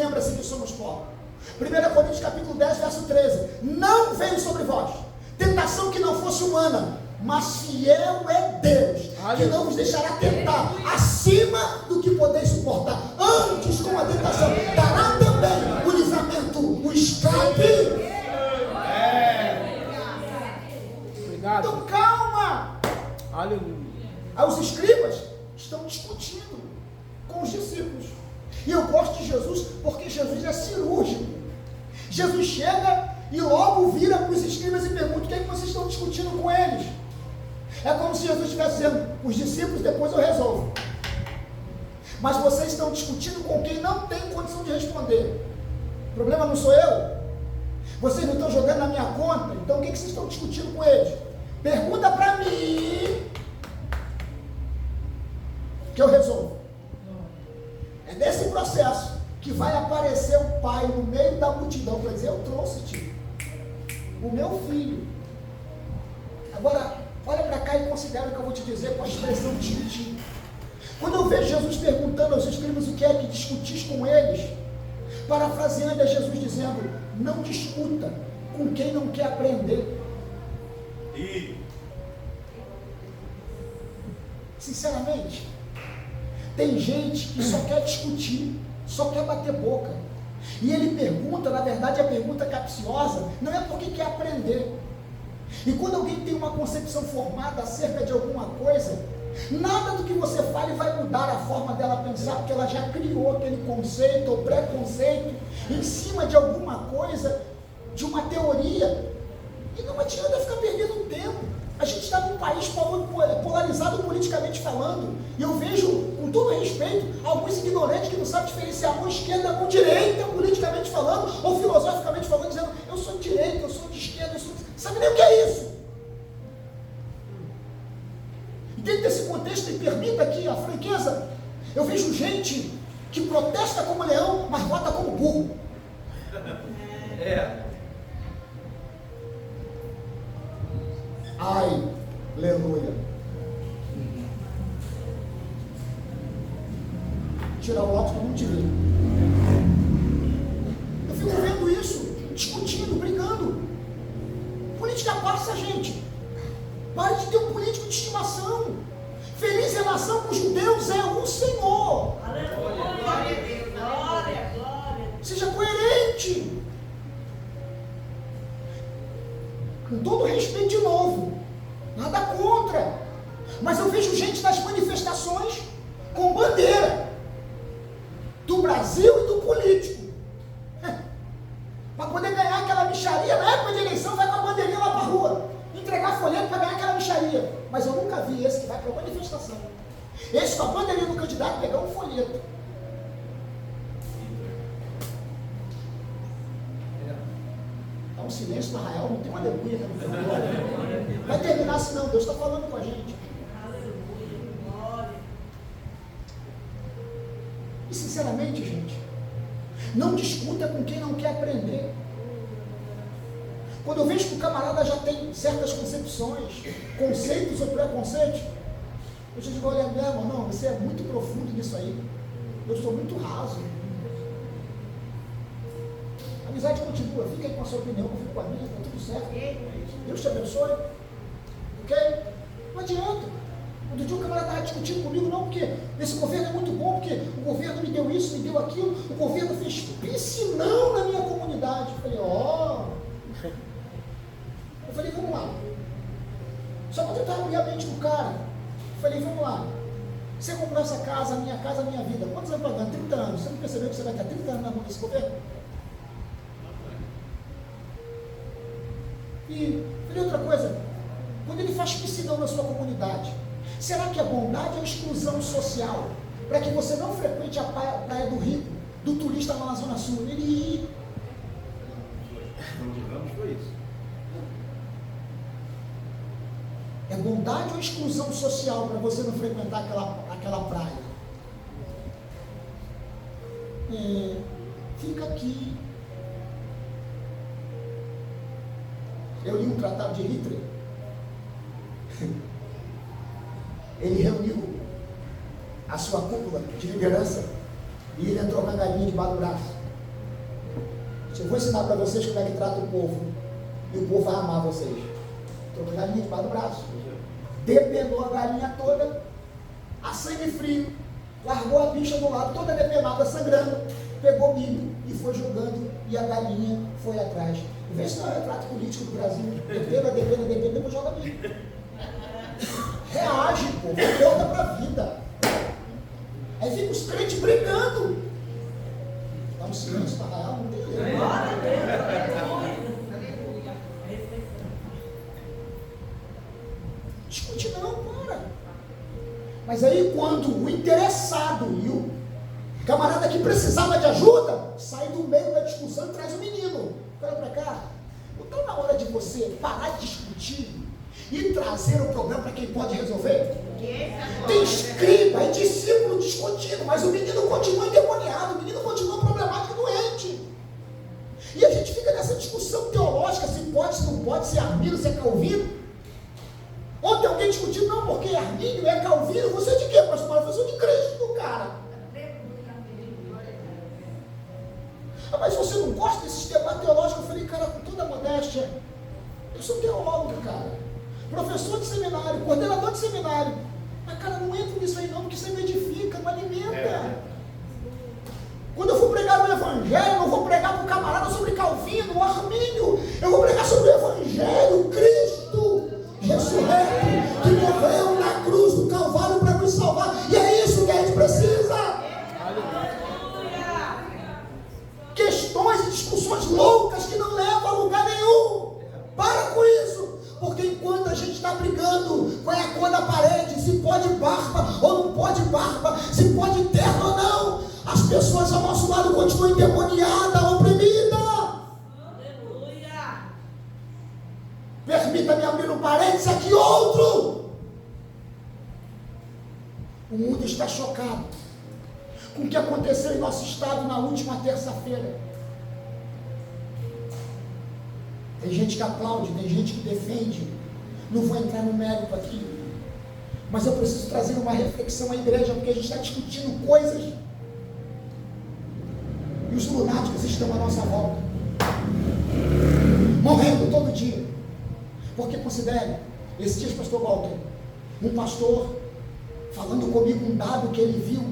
lembra-se que somos pobres. 1 Coríntios capítulo 10, verso 13. Não veio sobre vós tentação que não fosse humana, mas fiel é Deus, que não vos deixará tentar acima do que podeis suportar. Antes, com a tentação, dará também o livramento, o escape. Obrigado. Então calma. Aleluia. Aí os escribas estão discutindo com os discípulos. E eu gosto de Jesus porque Jesus é cirúrgico. Jesus chega e logo vira para os escribas e pergunta: o que é que vocês estão discutindo com eles? É como se Jesus estivesse dizendo: os discípulos depois eu resolvo. Mas vocês estão discutindo com quem não tem condição de responder. O problema não sou eu. Vocês não estão jogando na minha conta. Então o que vocês estão discutindo com eles? Pergunta para mim, que eu resolvo. É nesse processo que vai aparecer o pai no meio da multidão para dizer: eu trouxe, tio, o meu filho. Agora, olha para cá e considera o que eu vou te dizer com a expressão tio. Quando eu vejo Jesus perguntando aos escribas o que é que discutis com eles, parafraseando é Jesus dizendo: não discuta com quem não quer aprender. Sinceramente, tem gente que só quer discutir, só quer bater boca. E ele pergunta, na verdade a pergunta capciosa não é porque quer aprender. E quando alguém tem uma concepção formada acerca de alguma coisa, nada do que você fale vai mudar a forma dela pensar, porque ela já criou aquele conceito ou preconceito em cima de alguma coisa, de uma teoria. E não adianta ficar perdendo tempo. A gente está num país polarizado politicamente falando, e eu vejo, com todo respeito, alguns ignorantes que não sabem diferenciar a mão esquerda da mão direita, politicamente falando, ou filosoficamente falando, dizendo: eu sou de direita, eu sou de esquerda, eu sou de... Sabe nem o que é isso? E dentro desse contexto, e permita aqui a franqueza, eu vejo gente que protesta como leão, mas vota como burro. Ai, aleluia. Tirar o óculos para não te ver. Eu fico vendo isso, discutindo, brigando. Política passa, gente. Pare de ter um político de estimação. Feliz é a nação cujo Deus é o Senhor. Aleluia. Glória a Deus. Glória, glória. Seja coerente. Com todo respeito, de novo, nada contra, mas eu vejo gente nas manifestações com bandeira do Brasil e do político, para poder ganhar aquela mixaria. Na época de eleição vai com a bandeirinha lá para a rua, entregar folheto para ganhar aquela mixaria, mas eu nunca vi esse que vai para a manifestação, esse com a bandeirinha do candidato pegar um folheto. Um silêncio no arraial, não tem uma aleluia, não vai terminar assim, não. Deus está falando com a gente. E sinceramente, gente, não discuta com quem não quer aprender. Quando eu vejo que o camarada já tem certas concepções, conceitos ou preconceitos, eu te digo: olha, meu irmão, não, você é muito profundo nisso aí, eu sou muito raso. A amizade continua, fica aí com a sua opinião, eu fico com a minha, está tudo certo. Deus te abençoe. Ok? Não adianta. Outro dia o camarada estava discutindo comigo: não, porque esse governo é muito bom, porque o governo me deu isso, me deu aquilo, o governo fez piscinão na minha comunidade. Eu falei: ó. Eu falei: vamos lá. Só para tentar abrir a mente do cara. Eu falei: vamos lá. Você comprou essa casa, a minha vida. Quantos anos pagando? 30 anos. Você não percebeu que você vai estar 30 anos na mão desse governo? E falei outra coisa: quando ele faz piscinão na sua comunidade, será que é bondade ou exclusão social? Para que você não frequente a praia do rico, do turista lá na Zona Sul. Ele... Foi isso. É bondade ou exclusão social para você não frequentar aquela praia? Fica aqui. Eu li um tratado de Hitler. Ele reuniu a sua cúpula de liderança e ele entrou com a galinha debaixo do braço. Eu vou ensinar para vocês como é que trata o povo. E o povo vai amar vocês. Trocou a galinha debaixo do braço. Depenou a galinha toda, a sangue frio. Largou a bicha do lado, toda depenada, sangrando. Pegou milho e foi jogando. E a galinha foi atrás. Vê se não é retrato político do Brasil. Depena, depois joga milho. Reage, pô. Volta para a vida. Aí fica os crentes brigando. Dá um silêncio para Rael, não tem jeito. Glória a Deus. Discute não, para. Mas aí quando o interessado e o camarada que precisava de ajuda, sai do meio da discussão e traz o menino. Olha para cá. Não está na hora de você parar de discutir e trazer o problema para quem pode resolver? Tem escriba e discípulo discutindo, mas o menino continua endemoniado, o menino continua problemático e doente. E a gente fica nessa discussão teológica, se pode, se não pode, se é Armínio, se é Calvino. Ontem alguém discutiu, não, porque é Armínio, é Calvino, você é de quê, pastor? Eu sou de Cristo, cara. Ah, mas você não gosta desse debate teológico? Eu falei, cara, com toda a modéstia, eu sou teólogo, cara. Professor de seminário, coordenador de seminário. Mas, cara, não entra nisso aí não, porque isso aí não edifica, não alimenta. Quando eu for pregar o Evangelho, eu não vou pregar para o camarada sobre Calvino, Armínio. Eu vou pregar sobre o Evangelho, Cristo ressurreto, que morreu na cruz do Calvário para nos salvar. E é isso que a gente precisa. Questões e discussões loucas que não levam a lugar nenhum. Para com isso. Porque enquanto a gente está brigando qual é a cor da parede, se pode barba ou não pode barba, se pode terno ou não, as pessoas ao nosso lado continuam endemoniadas, oprimidas. Aleluia. Permita-me abrir um parênteses aqui, outro. O mundo está chocado com o que aconteceu em nosso estado na última terça-feira. Tem gente que aplaude, tem gente que defende. Não vou entrar no mérito aqui. Mas eu preciso trazer uma reflexão à igreja, porque a gente está discutindo coisas. E os lunáticos estão à nossa volta. Morrendo todo dia. Porque considere, esses dias, pastor Walter, um pastor falando comigo um dado que ele viu.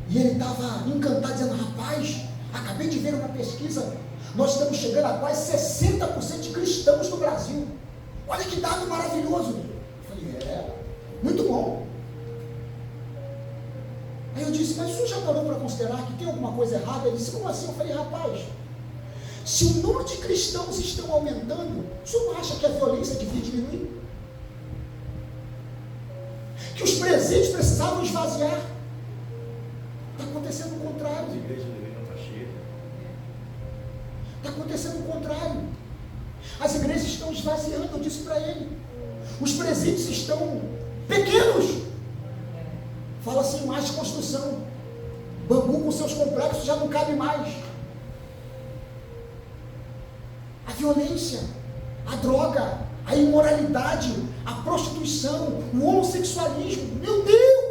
E ele estava encantado, dizendo, rapaz, acabei de ver uma pesquisa. Nós estamos chegando a quase 60% de cristãos no Brasil. Olha que dado maravilhoso. Eu falei, muito bom. Aí eu disse, mas o senhor já parou para considerar que tem alguma coisa errada? Ele disse, como assim? Eu falei, rapaz, se o número de cristãos estão aumentando, o senhor não acha que a violência devia diminuir? Que os presídios precisavam esvaziar? Está acontecendo o contrário. As igrejas deveriam estar cheias. Está acontecendo o contrário. As igrejas estão esvaziando, eu disse para ele. Os presídios estão pequenos. Fala-se em mais de construção. Bangu com seus complexos já não cabe mais. A violência, a droga, a imoralidade, a prostituição, o homossexualismo. Meu Deus!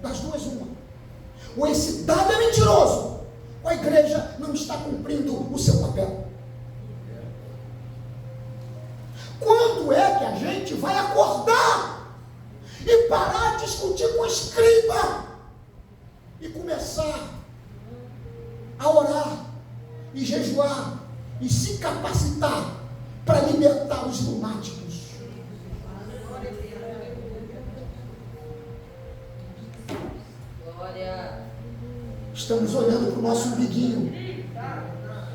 Das duas, uma. Ou esse dado é mentiroso, ou a igreja não está cumprindo o seu papel. Quando é que a gente vai acordar e parar de discutir com o escriba e começar a orar e jejuar e se capacitar para libertar os lunáticos? Estamos olhando para o nosso umbiguinho.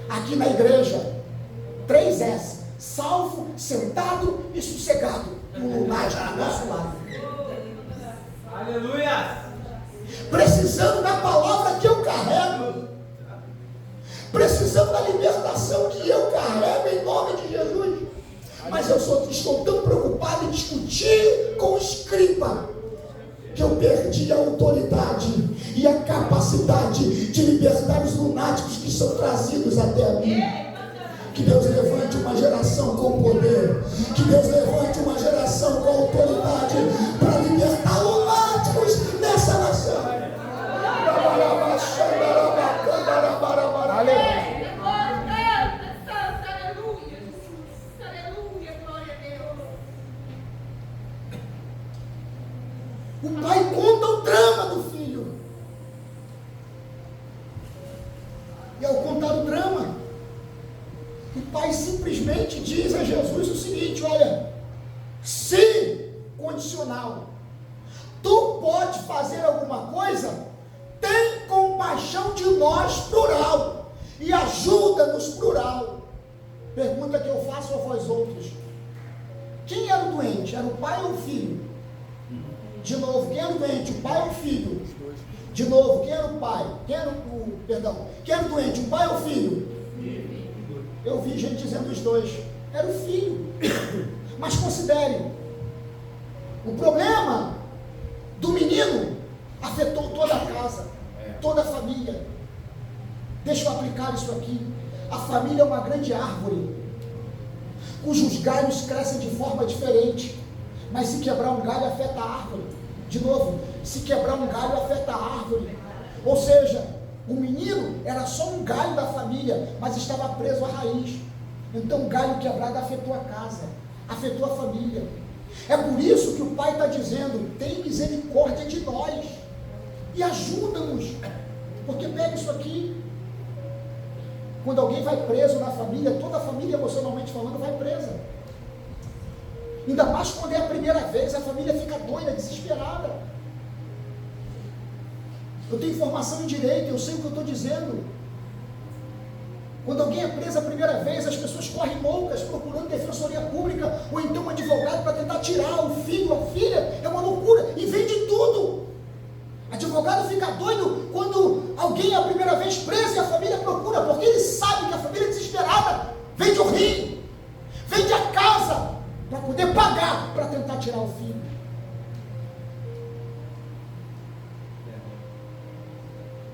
Aqui na igreja, 3S: salvo, sentado e sossegado. Um lunático do nosso lado. Aleluia! Precisando da palavra que eu carrego. Precisando da libertação que eu carrego em nome de Jesus. Mas eu estou tão preocupado em discutir com o escriba que eu perdi a autoridade e a capacidade de libertar os lunáticos que são trazidos até a mim. Que Deus levante uma geração com poder. Que Deus levante uma geração com autoridade para libertar lunáticos nessa nação. E ao contar o drama, o pai simplesmente diz a Jesus o seguinte: olha, se condicional, tu pode fazer alguma coisa, tem compaixão de nós, plural, e ajuda-nos, plural. Pergunta que eu faço a vós outros: quem era o doente? Era o pai ou o filho? De novo, quem era o doente? O pai ou o filho? De novo, quem era o pai? Quem era quem era o doente? O pai ou o filho? Eu vi gente dizendo os dois. Era o filho. Mas considere, o problema do menino afetou toda a casa, toda a família. Deixa eu aplicar isso aqui. A família é uma grande árvore, cujos galhos crescem de forma diferente, mas se quebrar um galho afeta a árvore. De novo, se quebrar um galho afeta a árvore. Ou seja, o menino era só um galho da família, mas estava preso à raiz. Então o galho quebrado afetou a casa, afetou a família. É por isso que o pai está dizendo: tem misericórdia de nós e ajuda-nos. Porque pega isso aqui, quando alguém vai preso na família, toda a família, emocionalmente falando, vai presa. Ainda mais quando é a primeira vez, a família fica doida, desesperada. Eu tenho formação em direito, eu sei o que eu estou dizendo. Quando alguém é preso a primeira vez, as pessoas correm loucas procurando defensoria pública, ou então um advogado para tentar tirar o filho, a filha. É uma loucura, e vende tudo. Advogado fica doido quando alguém é a primeira vez preso e a família procura, porque ele sabe que a família é desesperada. Vende o rim, vende a casa, para poder pagar, para tentar tirar o filho.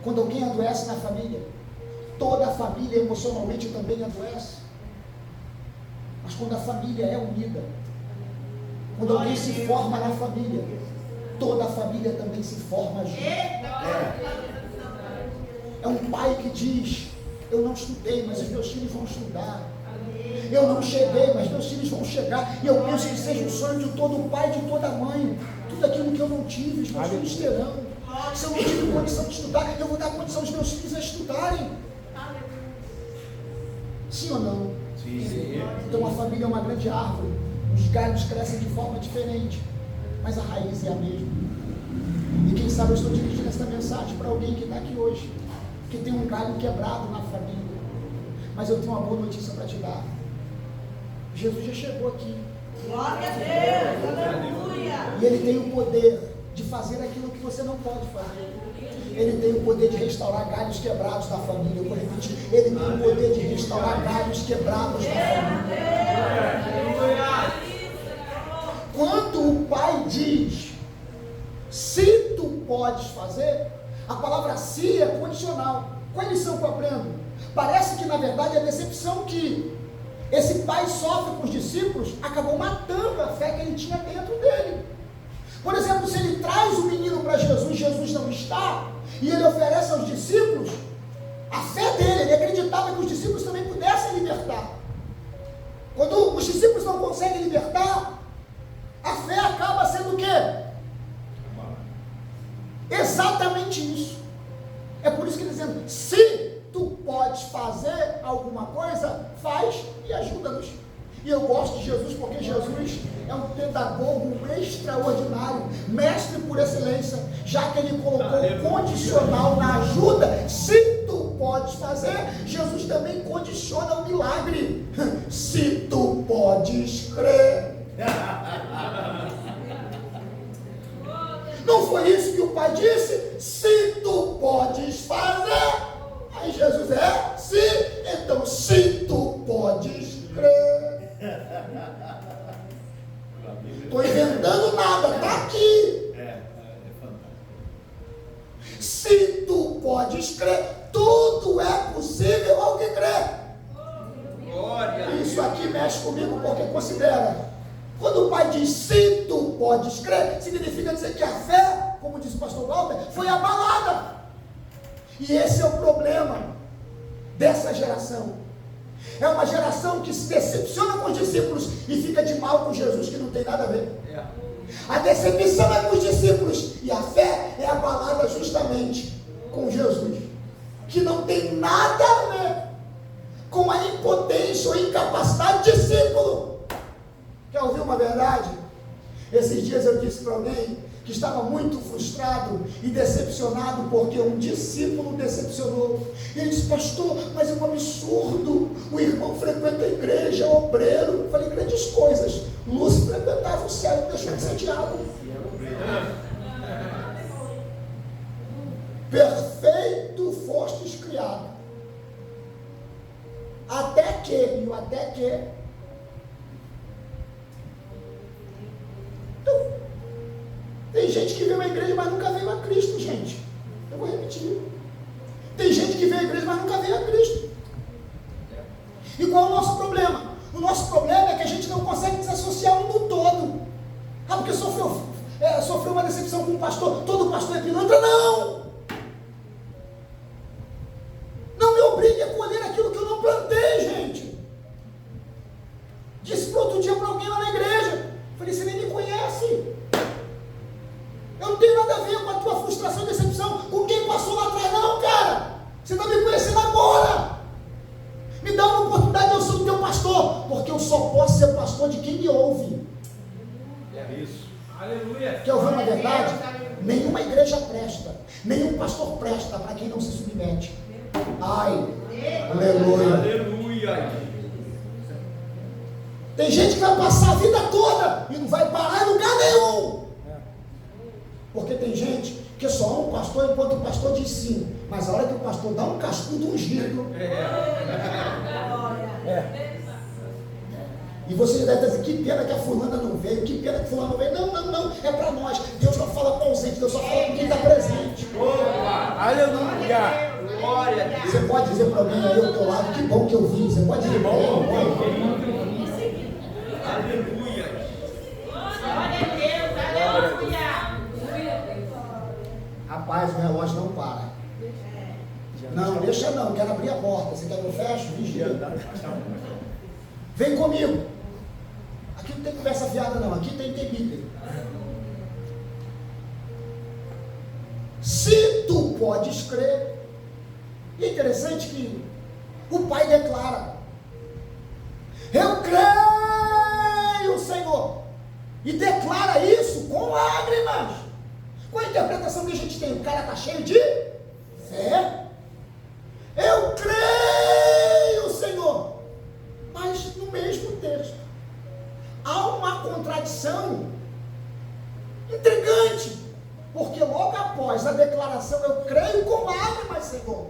Quando alguém adoece na família, toda a família emocionalmente também adoece. Mas quando a família é unida, quando alguém se forma na família, toda a família também se forma junto. É um pai que diz: eu não estudei, mas os meus filhos vão estudar. Eu não cheguei, mas meus filhos vão chegar. E eu penso que seja o sonho de todo pai e de toda mãe. Tudo aquilo que eu não tive, os meus filhos terão. Se eu não tive condição de estudar, eu vou dar condição aos meus filhos a estudarem. Sim ou não? Sim. Então a família é uma grande árvore. Os galhos crescem de forma diferente, mas a raiz é a mesma. E quem sabe eu estou dirigindo essa mensagem para alguém que está aqui hoje, que tem um galho quebrado na família. Mas eu tenho uma boa notícia para te dar. Jesus já chegou aqui. Glória a Deus, aleluia. E Ele tem o poder de fazer aquilo que você não pode fazer. Ele tem o poder de restaurar galhos quebrados na família. Eu vou repetir: Ele tem o poder de restaurar galhos quebrados na família. Quando o pai diz: se tu podes fazer, a palavra se é condicional. Qual é a lição que eu aprendo? Parece que na verdade a decepção que esse pai sofre com os discípulos acabou matando a fé que ele tinha dentro dele. Por exemplo, se ele traz o menino para Jesus, Jesus não está, e ele oferece aos discípulos, a fé dele, ele acreditava que os discípulos também pudessem libertar. Quando os discípulos não conseguem libertar, a fé acaba sendo o quê? Exatamente isso. É por isso que ele está dizendo: se tu podes fazer alguma coisa, faz e ajuda-nos. E eu gosto de Jesus porque Jesus é um pedagogo extraordinário, mestre por excelência, já que ele colocou o condicional na ajuda. Se tu podes fazer, Jesus também condiciona o milagre. Se tu podes crer. Não foi isso que o pai disse? Se tu podes fazer. Aí Jesus se, então se tu podes crer. Estou inventando nada, está aqui. Se tu podes crer, tudo é possível ao que crê. Isso aqui mexe comigo porque considera. Quando o pai diz se tu podes crer, significa dizer que a fé, como disse o pastor Walter, foi abalada. E esse é o problema dessa geração. É uma geração que se decepciona com os discípulos e fica de mal com Jesus, que não tem nada a ver. A decepção é com os discípulos e a fé é abalada justamente com Jesus, que não não tem nada a ver com a impotência ou incapacidade de discípulo. Quer ouvir uma verdade? Esses dias eu disse para alguém que estava muito frustrado e decepcionado porque um discípulo decepcionou. E ele disse: pastor, mas é um absurdo, o irmão frequenta a igreja, é obreiro. Eu falei: grandes coisas. Lúcio frequentava o céu e deixou de ser diabo. Perfeito fostes criado. Até que, e o até que. Então, tem gente que veio à igreja, mas nunca veio a Cristo, gente. Eu vou repetir. Tem gente que veio à igreja, mas nunca veio a Cristo. E qual é o nosso problema? O nosso problema é que a gente não consegue desassociar um do todo. Ah, porque sofreu uma decepção com o pastor, todo pastor é pilantra? Não! Não me obrigue a colher aquilo que eu não plantei, gente. Disse para outro dia para alguém lá na igreja. Falei: você nem me conhece. Eu não tenho nada a ver com a tua frustração e decepção com quem passou lá atrás, não, cara. Você está me conhecendo agora. Me dá uma oportunidade de eu ser o teu pastor, porque eu só posso ser pastor de quem me ouve. É isso. Aleluia. Quer ouvir uma verdade? Nenhuma igreja presta, nenhum pastor presta para quem não se submete. Ai, aleluia. Aleluia. Tem gente que vai passar a vida toda e não vai parar em lugar nenhum. Porque tem gente que só ama o pastor enquanto o pastor diz sim, mas a hora que o pastor dá um cascudo ungido, e você deve dizer: que pena que a fulana não veio, que pena que fulano não veio. Não, é para nós. Deus não fala com ausente, Deus só fala com quem está presente. Aleluia. Glória a Deus. Você pode dizer para alguém aí ao teu lado: que bom que eu vim. Você pode dizer: bom. Aleluia. Glória a Deus, aleluia. Rapaz, o relógio não para. Não, deixa não, quero abrir a porta. Você quer que eu feche? Vigia. Vem comigo. Aqui não tem conversa fiada não, aqui tem Bíblia. Se tu podes crer. E é interessante que o pai declara: eu creio, Senhor. E declara isso com lágrimas. Qual a interpretação que a gente tem? O cara está cheio de fé. Eu creio, Senhor. Mas no mesmo texto há uma contradição intrigante, porque logo após a declaração eu creio com lágrimas, Senhor,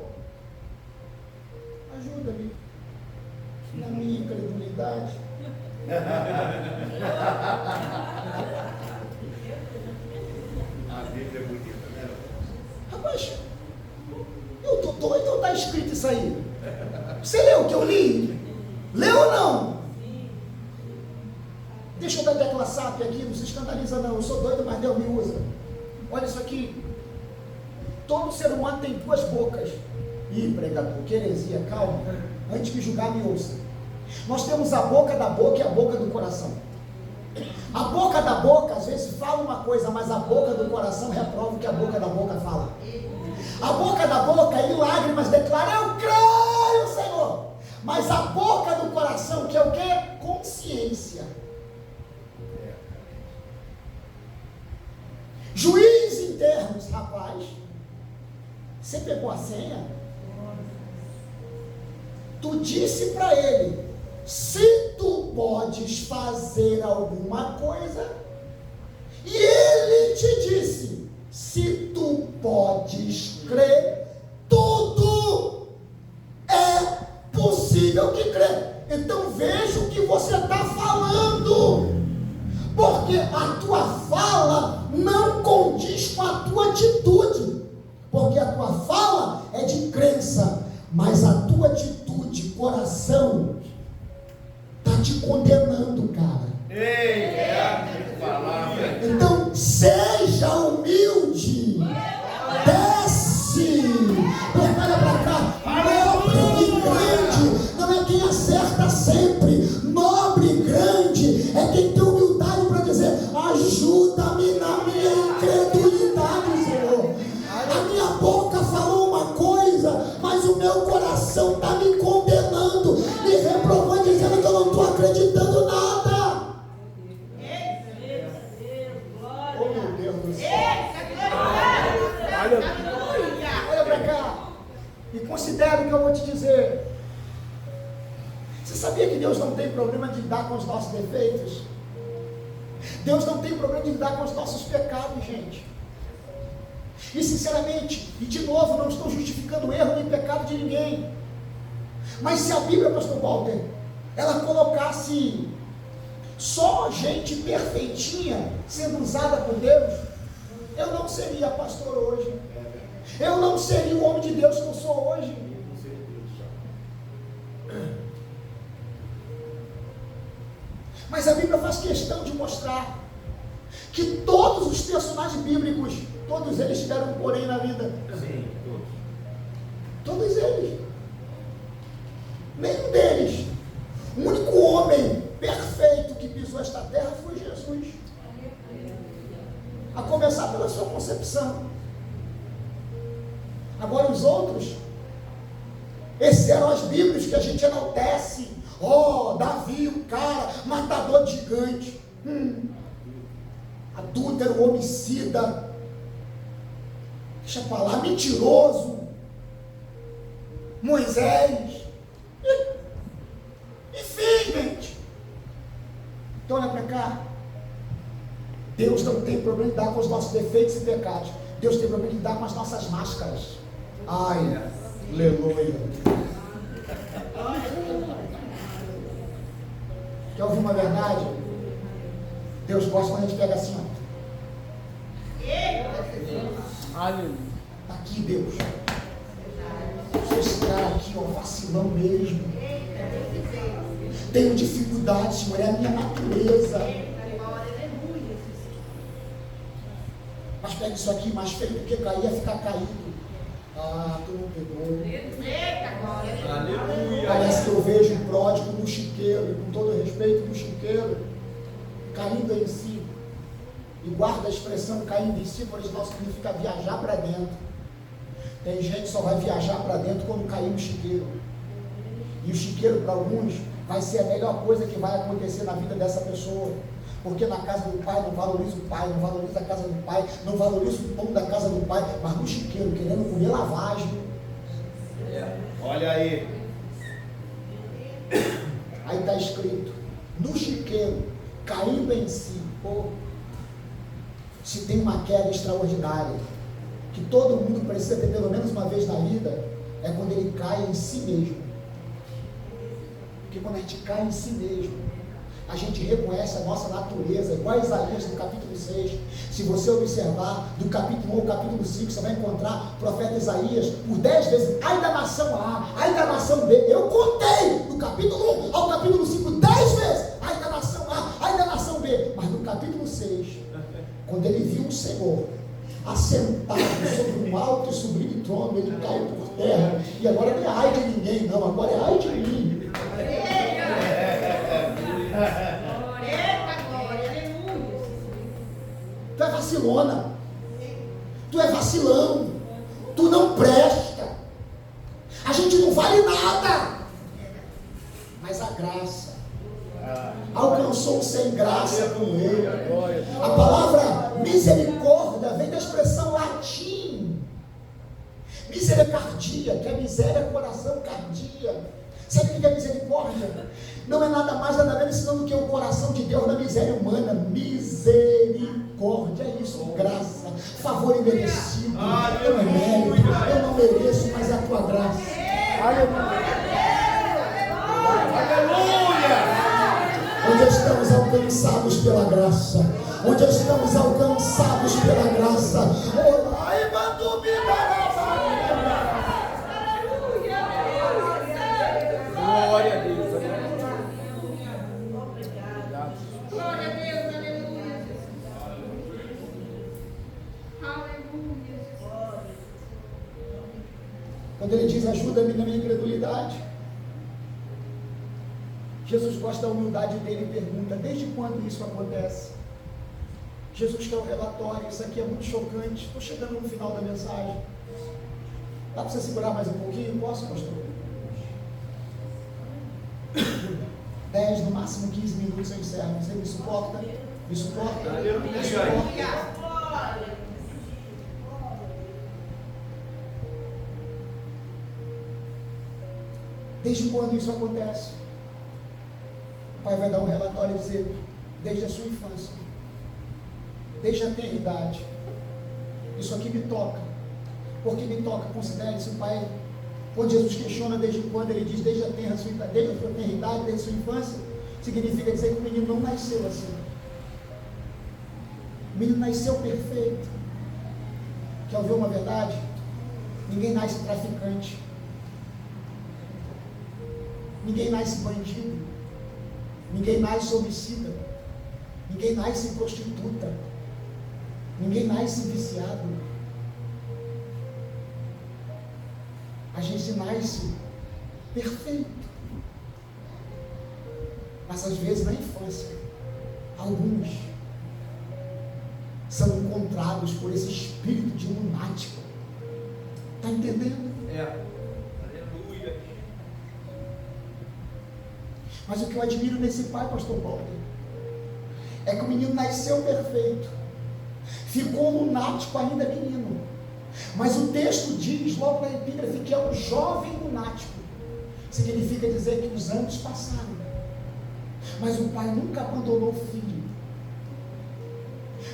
ajuda-me na minha incredulidade. A Bíblia é bonita, né? Rapaz, eu estou doido ou está escrito isso aí? Você leu o que eu li? Leu ou não? Deixa eu dar tecla SAP aqui, não se escandaliza não, eu sou doido, mas Deus me usa. Olha isso aqui. Todo ser humano tem duas bocas. Ih, pregador, que heresia, calma. Antes de julgar, me ouça. Nós temos a boca da boca e a boca do coração. A boca da boca às vezes fala uma coisa, mas a boca do coração reprova o que a boca da boca fala. A boca da boca em lágrimas declara: eu creio, Senhor. Mas a boca do coração, que é o quê? Consciência. Juiz em termos, rapaz. Você pegou a senha? Tu disse para ele: se tu podes fazer alguma coisa. E ele te disse: se tu podes crer, tudo é possível que crê. Então veja o que você está falando, porque a tua fala não condiz com a tua atitude, porque a tua fala é de crença, mas a tua atitude, coração, está te condenando, cara. Então seja humilde, desce, olha para cá, nobre e grande, não é quem acerta sempre, nobre e grande é quem tem humildade para dizer: ajuda. o meu coração está me condenando, me reprovando, dizendo que eu não estou acreditando nada. Oh, meu Deus do céu. Olha para cá e considere o que eu vou te dizer. Você sabia que Deus não tem problema de lidar com os nossos defeitos? Deus não tem problema de lidar com os nossos pecados, gente. E sinceramente, e de novo, não estou justificando o erro nem pecado de ninguém. Mas se a Bíblia, pastor Walter, ela colocasse só gente perfeitinha sendo usada por Deus, eu não seria pastor hoje. Eu não seria o homem de Deus que eu sou hoje. Mas a Bíblia faz questão de mostrar que todos os personagens bíblicos, todos eles tiveram um porém na vida. Sim, Todos eles. Nenhum deles. O único homem perfeito que pisou esta terra foi Jesus. A começar pela sua concepção. Agora os outros, esses heróis bíblicos que a gente enaltece, Davi, o cara, matador de gigante, adúltero, homicida, deixa eu falar, mentiroso, Moisés, enfim, gente. Então olha para cá, Deus não tem problema de lidar com os nossos defeitos e pecados, Deus tem problema de lidar com as nossas máscaras. Ai, aleluia. Quer ouvir uma verdade? Deus gosta quando a gente pega assim, ó. Aleluia. Tá aqui, Deus. Sou esse cara aqui, ó, vacilão mesmo. Tenho dificuldade, Senhor, é a minha natureza. Mas pega isso aqui, mais feio do que cair é ficar caído. Ah, tu não pegou. aleluia. Parece que eu vejo um pródigo no chiqueiro, e com todo respeito do chiqueiro, caindo em si. E guarda a expressão caindo em si, por isso não significa viajar para dentro. Tem gente que só vai viajar para dentro quando cair no chiqueiro. E o chiqueiro, para alguns, vai ser a melhor coisa que vai acontecer na vida dessa pessoa. Porque na casa do pai não valoriza o pai, não valoriza a casa do pai, não valoriza o pão da casa do pai, mas no chiqueiro, querendo comer lavagem. Olha aí. Aí está escrito, no chiqueiro, caindo em si. Se tem uma queda extraordinária, que todo mundo precisa ter pelo menos uma vez na vida, é quando ele cai em si mesmo. Porque quando a gente cai em si mesmo, a gente reconhece a nossa natureza, igual a Isaías no capítulo 6. Se você observar, do capítulo 1 ao capítulo 5, você vai encontrar o profeta Isaías por 10 vezes, ai da nação A, ai da nação B. Eu contei do capítulo 1 ao capítulo 5, 10 vezes, ai da nação A, ai da nação B. Mas no capítulo 6, quando ele viu o Senhor assentado sobre um alto e sublime trono, ele caiu por terra. E agora não é ai de ninguém, não, agora é ai de mim. Tu é vacilona, tu é vacilão, tu não presta, a gente não vale nada, mas a graça alcançou o sem graça com ele. A palavra misericórdia vem da expressão latim misericardia, que é miséria, coração, cardia. Sabe o que é misericórdia? Não é nada mais, nada menos senão do que o coração de Deus na miséria humana. Misericórdia, é isso, graça, favor imerecido. Eu não mérito, eu não mereço, mas é a tua graça. Onde estamos alcançados pela graça, onde estamos alcançados pela graça. Glória a Deus. Glória a Deus, aleluia. Aleluia. Quando ele diz ajuda-me na minha incredulidade, Jesus gosta da humildade dele e pergunta, desde quando isso acontece? Jesus quer um relatório, isso aqui é muito chocante, estou chegando no final da mensagem. Dá para você segurar mais um pouquinho? Posso, pastor? 10, no máximo 15 minutos eu encerro. Você me suporta? Me suporta? Me suporta? Desde quando isso acontece? O pai vai dar um relatório e dizer, desde a sua infância, desde a tenridade. Isso aqui me toca. Por que me toca? Considere-se o pai. Quando Jesus questiona desde quando, ele diz desde a tenridade, desde a sua infância, significa dizer que o menino não nasceu assim. O menino nasceu perfeito. Quer ouvir uma verdade? Ninguém nasce traficante. Ninguém nasce bandido. Ninguém nasce homicida. Ninguém nasce prostituta. Ninguém nasce viciado. A gente nasce perfeito. Mas às vezes na infância, alguns são encontrados por esse espírito de lunático. Está entendendo? Aleluia. Mas o que eu admiro nesse pai, pastor Paulo, é que o menino nasceu perfeito, ficou lunático ainda menino, mas o texto diz logo na epígrafe que é um jovem lunático. Significa dizer que os anos passaram, mas o pai nunca abandonou o filho.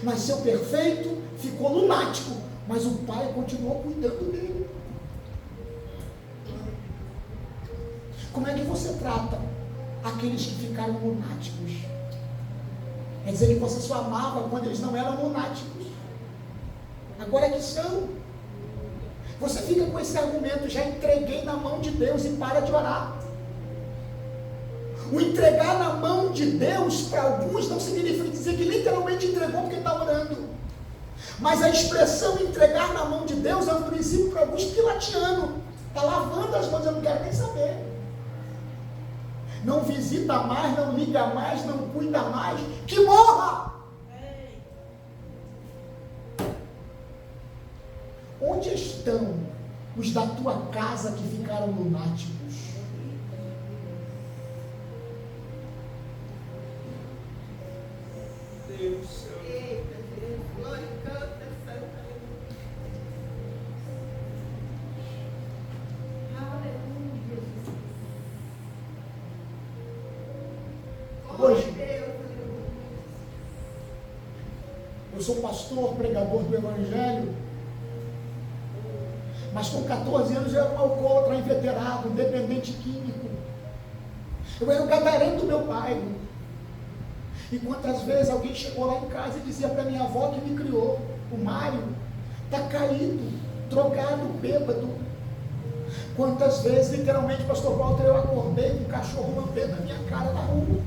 Nasceu perfeito, ficou lunático, mas o pai continuou cuidando dele. Como é que você trata aqueles que ficaram lunáticos? Quer dizer que você só amava quando eles não eram lunáticos. Agora é que são. Você fica com esse argumento, já entreguei na mão de Deus, e para de orar. O entregar na mão de Deus, para alguns, não significa dizer que literalmente entregou porque está orando. Mas a expressão entregar na mão de Deus é um princípio para alguns pilatiano. Está lavando as mãos, eu não quero nem saber. Não visita mais, não liga mais, não cuida mais, que morra! Onde estão os da tua casa que ficaram lunáticos? Deus, Senhor. Eita, Deus. Glória, canta, santa. Aleluia, Jesus. Glória a Hoje, Deus, aleluia. eu sou pastor, pregador do Evangelho, mas com 14 anos eu era um alcoólatra inveterado, um dependente químico. Eu era o gadareno do meu pai. E quantas vezes alguém chegou lá em casa e dizia para minha avó que me criou, o Mário, está caído, drogado, bêbado. Quantas vezes, literalmente, pastor Walter, eu acordei com um cachorro lambendo a minha cara na rua.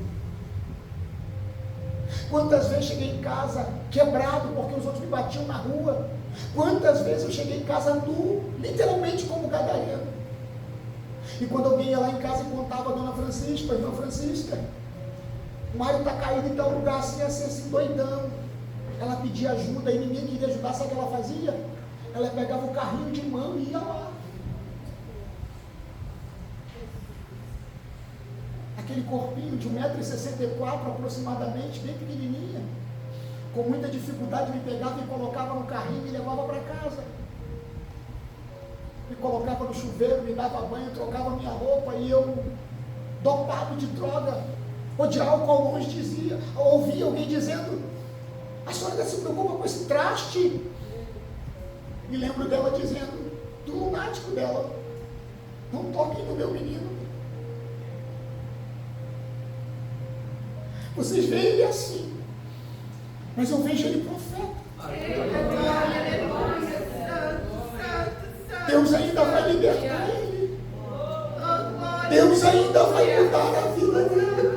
Quantas vezes cheguei em casa quebrado porque os outros me batiam na rua. Quantas vezes eu cheguei em casa nu, literalmente como gadareno. E quando alguém ia lá em casa e contava a dona Francisca, a irmã Francisca, o Mário está caído em tal lugar, assim, assim, doidão. Ela pedia ajuda e ninguém queria ajudar, sabe o que ela fazia? Ela pegava o carrinho de mão e ia lá. Aquele corpinho de 1,64 m aproximadamente, bem pequenininha, com muita dificuldade me pegava e colocava no carrinho e me levava para casa. Me colocava no chuveiro, me dava banho, trocava minha roupa e eu, dopado de droga, ou de álcool, longe dizia, ouvia alguém dizendo, a senhora ainda se preocupa com esse traste? Me lembro dela dizendo, do lunático dela, não toquem no meu menino. Vocês veem ele assim, mas eu vejo ele profeta. Deus ainda vai libertar ele. Deus ainda vai mudar a vida dele.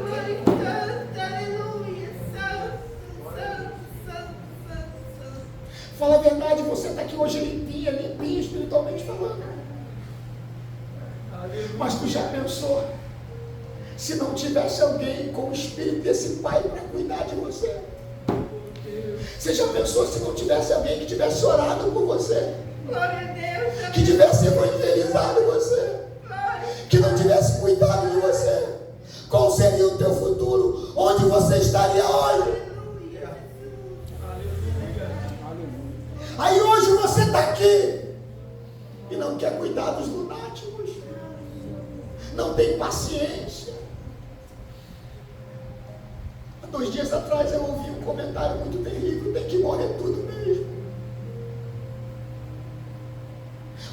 Fala a verdade, você está aqui hoje limpinha espiritualmente falando. Mas tu já pensou, se não tivesse alguém com o espírito desse pai para cuidar de você? Você já pensou se não tivesse alguém que tivesse orado por você? Glória a Deus. que tivesse evangelizado você, que não tivesse cuidado de você, qual seria o teu futuro? Onde você estaria hoje? Aí hoje você está aqui e não quer cuidar dos lunáticos, não tem paciência. Há 2 dias atrás eu ouvi um comentário muito terrível: tem que morrer tudo mesmo,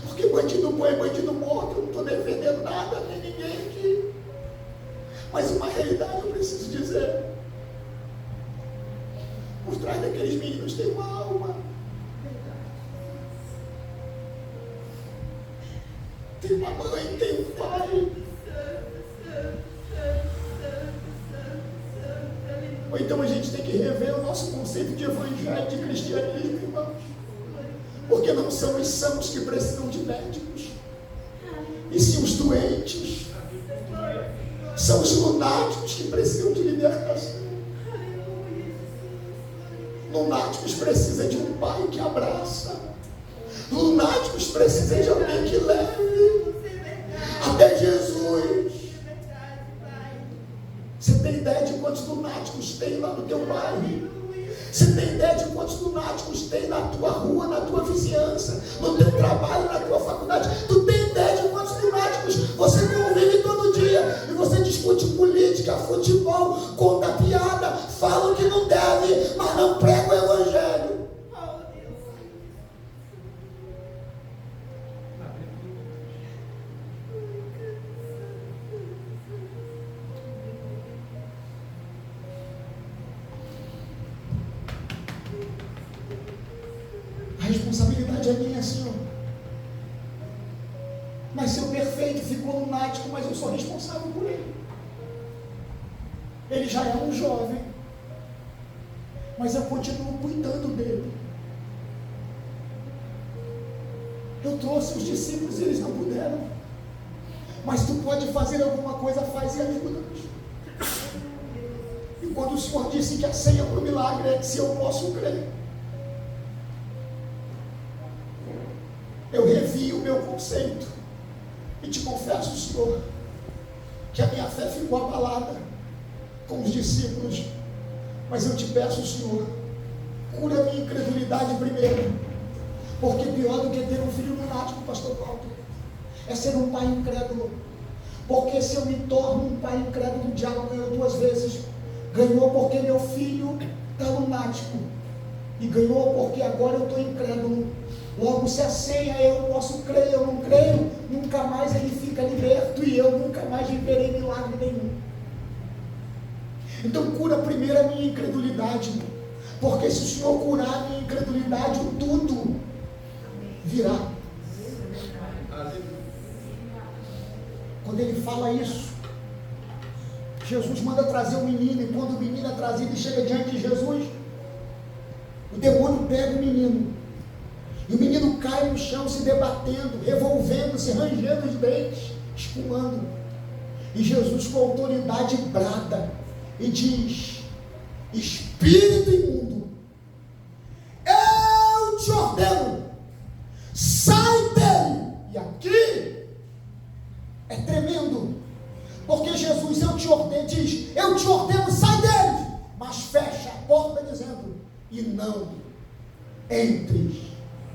porque bandido bom é bandido morto. Eu não estou defendendo nada nem ninguém aqui, mas uma realidade eu preciso dizer: por trás daqueles meninos tem uma alma, tem uma mãe, tem um pai. Ou então a gente tem que rever o nosso conceito de evangelho, de cristianismo, irmãos, porque não são os sãos que precisam de médicos, e sim os doentes, são os lunáticos que precisam de libertação. Lunáticos precisam de um pai que abraça, lunáticos precisam de alguém que leve até Jesus. Você tem ideia de quantos lunáticos tem lá no teu bairro? Você tem ideia de quantos lunáticos tem na tua rua, na tua vizinhança, no teu trabalho, na tua faculdade? Tu tem ideia de quantos lunáticos você convive todo dia? E você discute política, futebol, conta piada, fala o que não deve, mas não prega o evangelho. A responsabilidade é minha, Senhor. Mas seu perfeito ficou lunático, mas eu sou responsável por ele. Ele já é um jovem, mas eu continuo cuidando dele. Eu trouxe os discípulos e eles não puderam. Mas tu pode fazer alguma coisa, faz e ajuda-nos. E quando o Senhor disse que a senha para o milagre é se eu posso crer, eu revi o meu conceito e te confesso, Senhor, que a minha fé ficou abalada com os discípulos, mas eu te peço, Senhor, cura a minha incredulidade primeiro, porque pior do que ter um filho lunático, pastor Paulo, é ser um pai incrédulo, porque se eu me torno um pai incrédulo, o diabo ganhou 2 vezes, ganhou porque meu filho está lunático, e ganhou porque agora eu estou incrédulo. Logo, se a senha eu posso crer, eu não creio, nunca mais ele fica liberto e eu nunca mais viverei milagre nenhum. Então cura primeiro a minha incredulidade, porque se o Senhor curar a minha incredulidade, o tudo virá. Quando ele fala isso, Jesus manda trazer o menino, e quando o menino é trazido e chega diante de Jesus, o demônio pega o menino, e o menino cai no chão se debatendo, revolvendo-se, rangendo os dentes, espumando. E Jesus, com autoridade, brada e diz: espírito imundo, eu te ordeno, sai dele. E aqui é tremendo, porque Jesus, eu te ordeno, diz: eu te ordeno, sai dele, mas fecha a porta dizendo: e não entres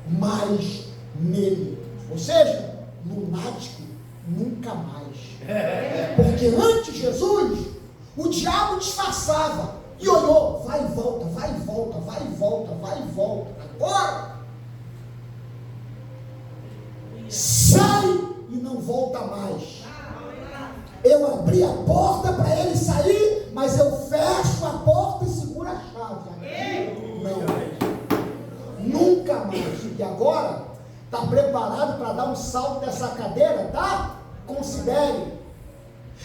mais nele. Ou seja, lunático nunca mais. Porque antes Jesus, o diabo disfarçava e olhou, vai e volta, vai e volta, vai e volta, vai e volta. Agora sai e não volta mais. Eu abri a porta para ele sair, mas eu fecho a porta e seguro a chave. Não, nunca mais. E agora, está preparado para dar um salto dessa cadeira, tá? Considere.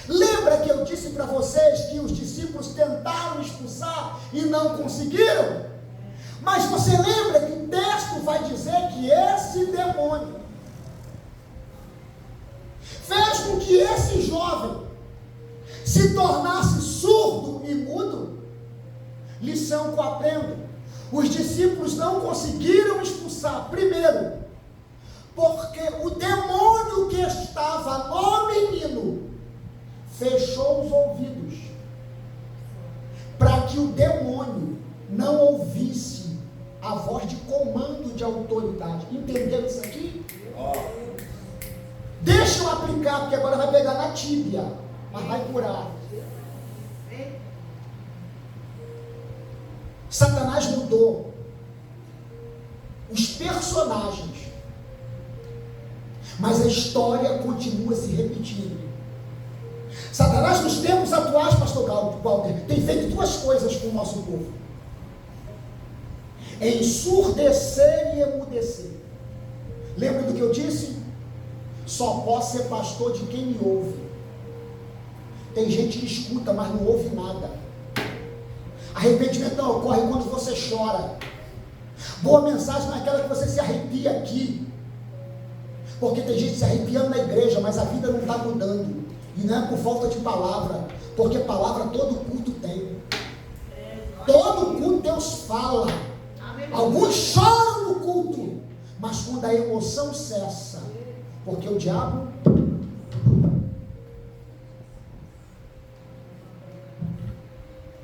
Lembra que eu disse para vocês que os discípulos tentaram expulsar e não conseguiram? Mas você lembra que o texto vai dizer que esse demônio fez com que esse jovem se tornasse surdo e mudo? Lição que eu aprendo: os discípulos não conseguiram expulsar, primeiro, Porque o demônio que estava no menino fechou os ouvidos para que o demônio não ouvisse a voz de comando de autoridade. Entenderam isso aqui? Deixa eu aplicar, porque agora vai pegar na tíbia, mas vai curar. Satanás mudou os personagens, mas a história continua se repetindo. Satanás, nos tempos atuais, pastor Walter, tem feito duas coisas com o nosso povo: ensurdecer e emudecer. Lembra do que eu disse? Só posso ser pastor de quem me ouve. Tem gente que escuta, mas não ouve nada. Arrependimento não ocorre quando você chora. Boa mensagem não é aquela que você se arrepia aqui. Porque tem gente se arrepiando na igreja, mas a vida não está mudando. E não é por falta de palavra, porque palavra todo culto tem. Todo culto Deus fala. Alguns choram no culto, mas quando a emoção cessa, porque o diabo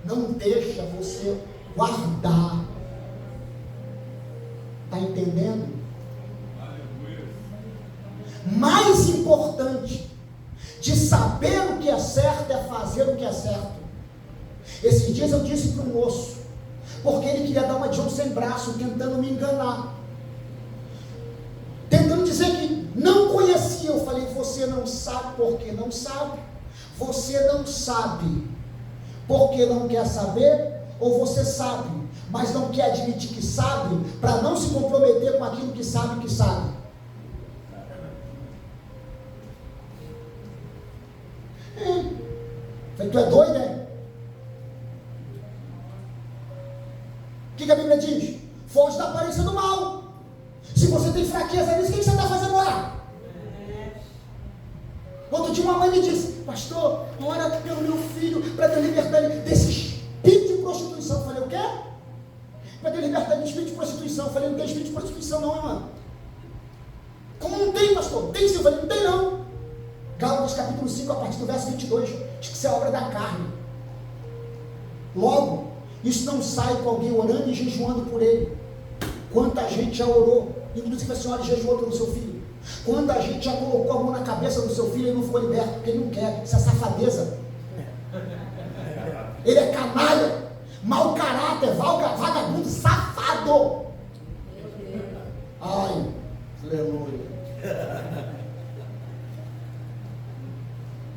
não deixa você guardar. Está entendendo? Mais importante de saber o que é certo é fazer o que é certo. Esses dias eu disse para um moço, porque ele queria dar uma de João sem braço, tentando me enganar, tentando dizer que não conhecia. Eu falei: você não sabe porque não sabe? Você não sabe porque não quer saber? Ou você sabe, mas não quer admitir que sabe, para não se comprometer com aquilo que sabe que sabe? Tu é doido, né? O que a Bíblia diz? Foge da aparência do mal. Se você tem fraqueza nisso, o que você está fazendo lá? Outro dia uma mãe me disse: pastor, ora pelo meu filho para ter libertar ele desse espírito de prostituição. Eu falei: o quê? Para ter libertar ele do espírito de prostituição. Eu falei: não tem espírito de prostituição não, irmão. Como não tem, pastor? Tem sim. Eu falei: não tem não. Gálatas capítulo 5, a partir do verso 22, diz que isso é obra da carne. Logo, isso não sai com alguém orando e jejuando por ele. Quanta gente já orou, inclusive a senhora jejuou pelo seu filho. Quanta gente já colocou a mão na cabeça do seu filho e não ficou liberto, porque ele não quer. Isso é safadeza. Ele é canalha, mau caráter, vagabundo, safado. Ai, aleluia.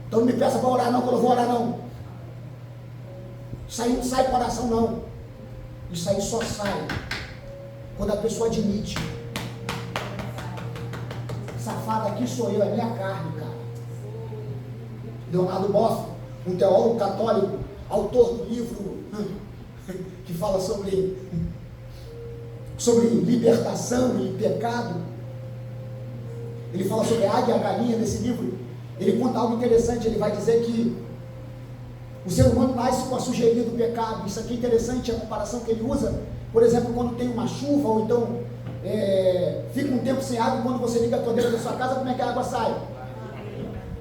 Então não me peça para orar não, que eu não vou orar não. Isso aí não sai para oração não. Isso aí só sai quando a pessoa admite: safado aqui sou eu, é minha carne, cara. Leonardo Boff, um teólogo católico, autor do livro que fala sobre libertação e pecado. Ele fala sobre a águia e a galinha nesse livro. Ele conta algo interessante. Ele vai dizer que o ser humano nasce com a sujeirinha do pecado. Isso aqui é interessante, a comparação que ele usa. Por exemplo, quando tem uma chuva, ou então fica um tempo sem água, quando você liga a torneira da sua casa, como é que a água sai?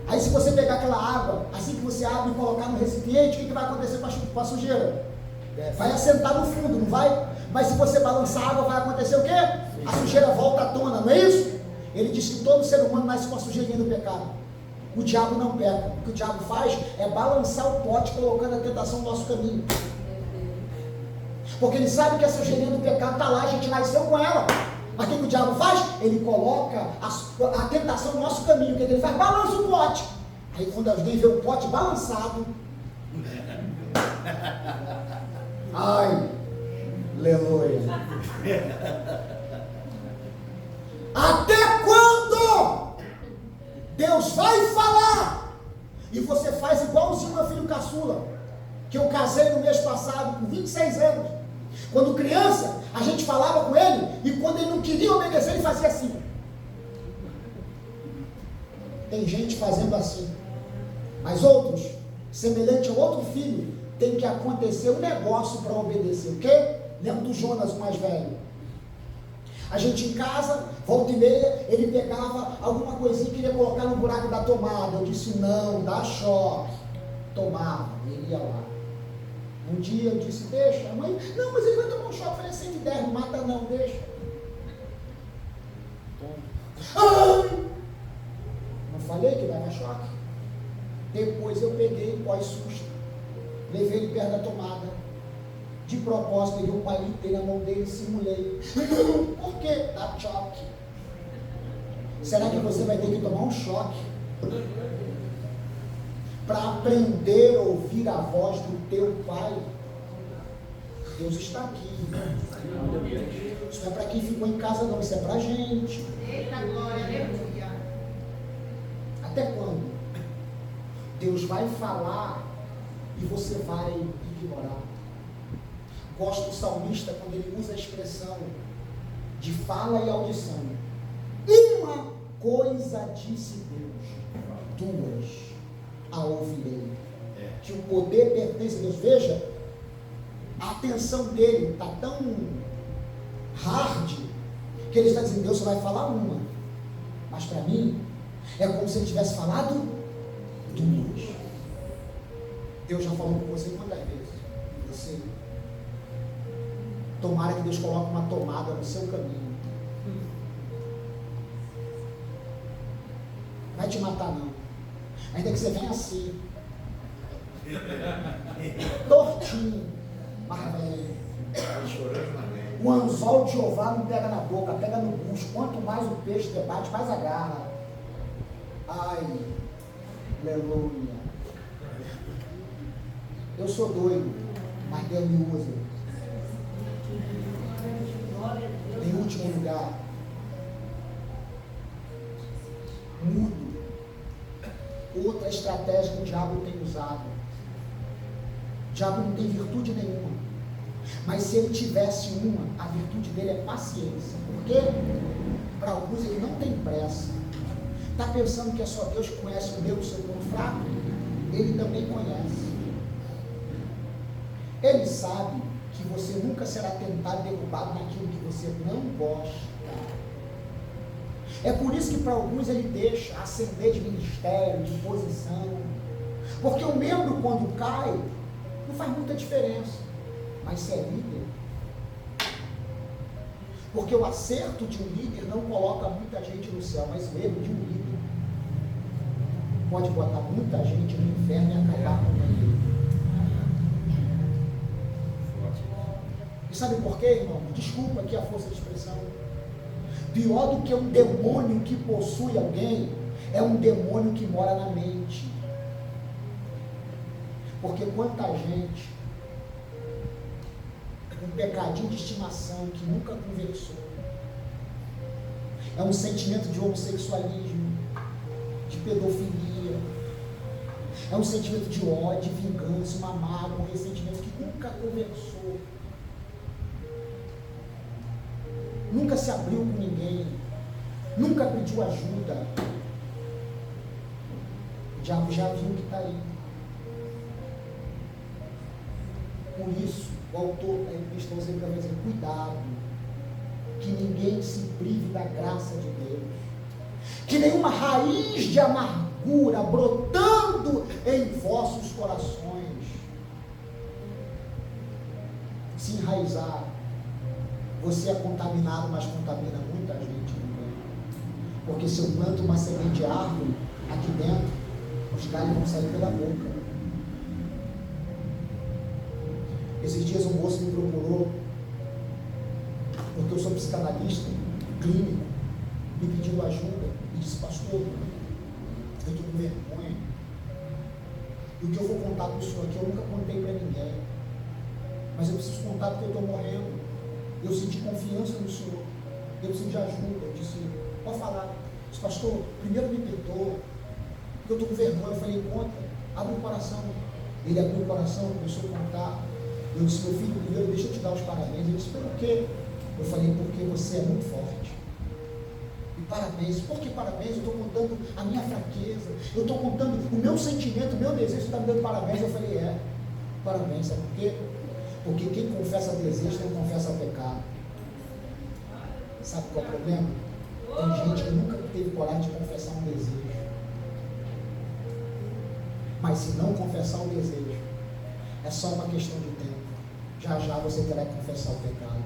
Aí se você pegar aquela água, assim que você abre e colocar no recipiente, o que vai acontecer com a sujeira? Vai assentar no fundo, não vai? Mas se você balançar a água, vai acontecer o quê? A sujeira volta à tona, não é isso? Ele diz que todo ser humano nasce com a sujeirinha do pecado. O diabo não peca. O que o diabo faz é balançar o pote, colocando a tentação no nosso caminho. Porque ele sabe que essa sujeirinha do pecado está lá, a gente nasceu com ela. Mas o que o diabo faz? Ele coloca a tentação no nosso caminho. O que ele faz? Balança o pote. Aí quando alguém vê o pote balançado, ai, aleluia. Até quando Deus vai falar e você faz igualzinho meu filho caçula, que eu casei no mês passado com 26 anos. Quando criança, a gente falava com ele e quando ele não queria obedecer, ele fazia assim. Tem gente fazendo assim, mas outros, semelhante ao outro filho, tem que acontecer um negócio para obedecer. O quê? Lembra do Jonas, o mais velho. A gente em casa, Volta e meia, ele pegava alguma coisinha e queria colocar no buraco da tomada. Eu disse, não, dá choque. Tomava, ele ia lá. Um dia eu disse, deixa. A mãe, não, mas ele vai tomar um choque. Eu falei, 110, não mata não, deixa. Ai! Não falei que dava choque? Depois eu peguei, pós-susto, levei ele perto da tomada. De propósito, peguei um palito, dei na mão dele e simulei. Por quê? Dá choque. Será que você vai ter que tomar um choque para aprender a ouvir a voz do teu pai? Deus está aqui. Isso não é para quem ficou em casa não, isso é para a gente. Eita glória, aleluia. Até quando? Deus vai falar e você vai ignorar. Gosto do salmista quando ele usa a expressão de fala e audição. Uma coisa disse Deus, duas a ouvirei. Que o poder pertence a Deus. Veja, a atenção dele está tão hard que ele está dizendo, Deus só vai falar uma. Mas para mim, é como se ele tivesse falado duas. Deus já falou com você quantas vezes? Você. Tomara que Deus coloque uma tomada no seu caminho. Vai te matar não. Ainda que você venha assim. Tortinho. Mas vem. O anzol de Jeová não pega na boca, pega no bucho. Quanto mais o peixe debate, mais agarra. Ai, aleluia. Eu sou doido, mas Deus me usa. Em último lugar, mudo. Outra estratégia que o diabo tem usado. O diabo não tem virtude nenhuma. Mas se ele tivesse uma, a virtude dele é paciência. Por quê? Para alguns ele não tem pressa. Está pensando que é só Deus que conhece o meu, o seu ponto fraco? Ele também conhece. Ele sabe que você nunca será tentado e derrubado naquilo que você não gosta. É por isso que para alguns ele deixa ascender de ministério, de posição. Porque o membro quando cai, não faz muita diferença. Mas se é líder, porque o acerto de um líder não coloca muita gente no céu, mas o erro de um líder pode botar muita gente no inferno e acabar com ele. E sabe por quê, irmão? Desculpa aqui a força de expressão. Pior do que um demônio que possui alguém, é um demônio que mora na mente. Porque quanta gente, um pecadinho de estimação que nunca conversou, é um sentimento de homossexualismo, de pedofilia, é um sentimento de ódio, de vingança, uma mágoa, um ressentimento que nunca conversou, nunca se abriu com ninguém, nunca pediu ajuda. O diabo já viu que está aí. Por isso, o autor da Epístola aos Hebreus vai dizer, cuidado, que ninguém se prive da graça de Deus, que nenhuma raiz de amargura brotando em vossos corações se enraizar. Você é contaminado, mas contamina muita gente também. Porque se eu planto uma semente de árvore aqui dentro, os galhos vão sair pela boca. Esses dias um moço me procurou, porque eu sou psicanalista, clínico, me pediu ajuda e disse, pastor, eu estou com vergonha. E o que eu vou contar para o senhor aqui, eu nunca contei para ninguém. Mas eu preciso contar porque eu estou morrendo. Eu senti confiança no senhor. Eu preciso de ajuda. Eu disse, pode falar. Eu disse, pastor, primeiro me perdoa, porque eu estou com vergonha. Eu falei, conta, abre o coração. Ele abriu o coração, começou a contar. Eu disse, meu filho, primeiro deixa eu te dar os parabéns. Ele disse, por quê? Eu falei, porque você é muito forte. E parabéns. Por que parabéns? Eu estou contando a minha fraqueza. Eu estou contando o meu sentimento, o meu desejo. Você está me dando parabéns. Eu falei, parabéns. Sabe por quê? Porque quem confessa desejo não confessa pecado. Sabe qual é o problema? Tem gente que nunca teve coragem de confessar um desejo. Mas se não confessar o desejo, é só uma questão de tempo. Já já você terá que confessar o pecado.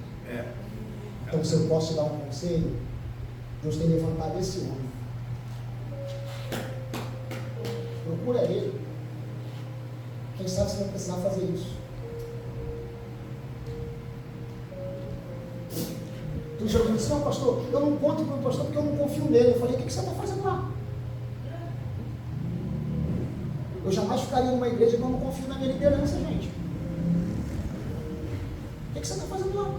Então, se eu posso te dar um conselho, Deus tem levantado esse homem. Procura ele. Quem sabe você vai precisar fazer isso. Tu já disse, não, pastor, eu não conto com o pastor porque eu não confio nele. Eu falei, o que você está fazendo lá? Eu jamais ficaria numa igreja que eu não confio na minha liderança, gente. O que você está fazendo lá?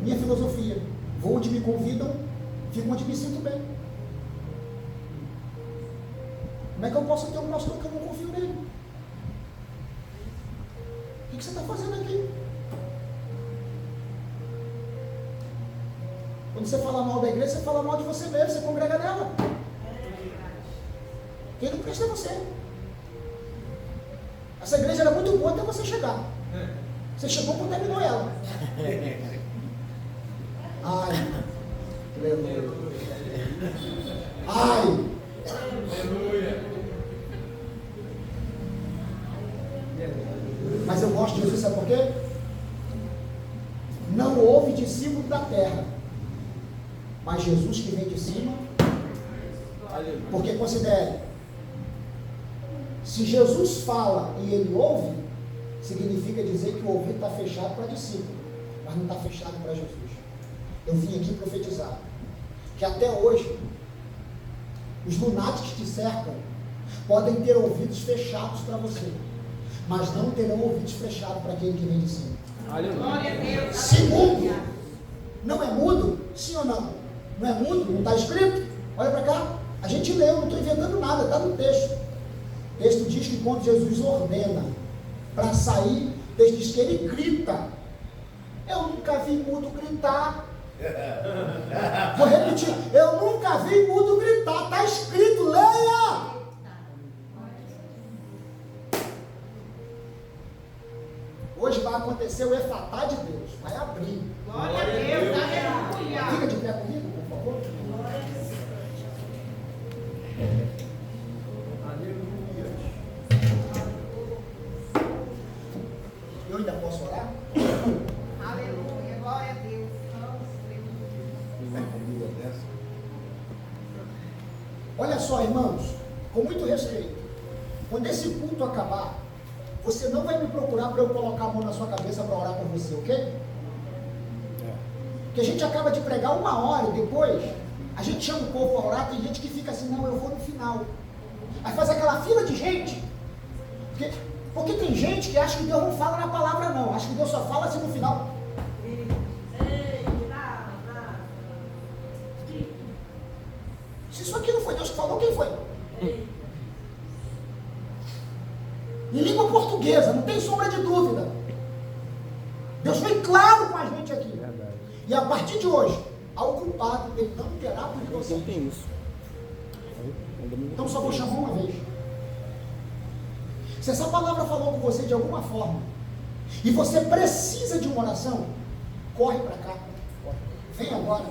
Minha filosofia: vou onde me convidam, fico onde me sinto bem. Como é que eu posso ter um pastor que eu não confio nele? O que você está fazendo aqui? Quando você fala mal da igreja, você fala mal de você mesmo, você congrega nela. Quem não presta é você. Essa igreja era muito boa até você chegar. Você chegou e contaminou ela. Ai, aleluia. Ai, Aleluia. mas eu gosto de Jesus, sabe por quê? Não houve discípulo da terra, mas Jesus que vem de cima. Porque considere, se Jesus fala e ele ouve, significa dizer que o ouvido está fechado para discípulo, mas não está fechado para Jesus. Eu vim aqui profetizar que até hoje os lunáticos que te cercam podem ter ouvidos fechados para você, mas não terão ouvidos fechados para aquele que vem de cima. Glória a Deus. Segundo, não é mudo? Sim ou não? Não é mudo? Não está escrito? Olha para cá. A gente leu, não estou inventando nada, está no texto. O texto diz que quando Jesus ordena para sair, o texto diz que ele grita. Eu nunca vi mudo gritar. Vou repetir. Eu nunca vi mudo gritar. Está escrito, leia! Hoje vai acontecer o efatá de Deus. Vai abrir. Glória a Deus. Aleluia. Fica de pé comigo, por favor. Eu ainda posso orar? Aleluia. Glória a Deus. Olha só, irmãos, com muito respeito, quando esse culto acabar, você não vai me procurar para eu colocar a mão na sua cabeça para orar por você, ok? Porque a gente acaba de pregar 1 hora e depois a gente chama o povo para orar. Tem gente que fica assim, não, eu vou no final. Aí faz aquela fila de gente. Porque tem gente que acha que Deus não fala na palavra, não. Acha que Deus só fala assim no final. Se isso aqui não foi Deus que falou, quem foi? Em língua portuguesa, não tem sombra de dúvida. Deus foi claro com a gente aqui. E a partir de hoje, ao culpado, ele não terá por inocente. Tem isso. Então só vou chamar uma vez. Se essa palavra falou com você de alguma forma, e você precisa de uma oração, corre para cá. Vem agora.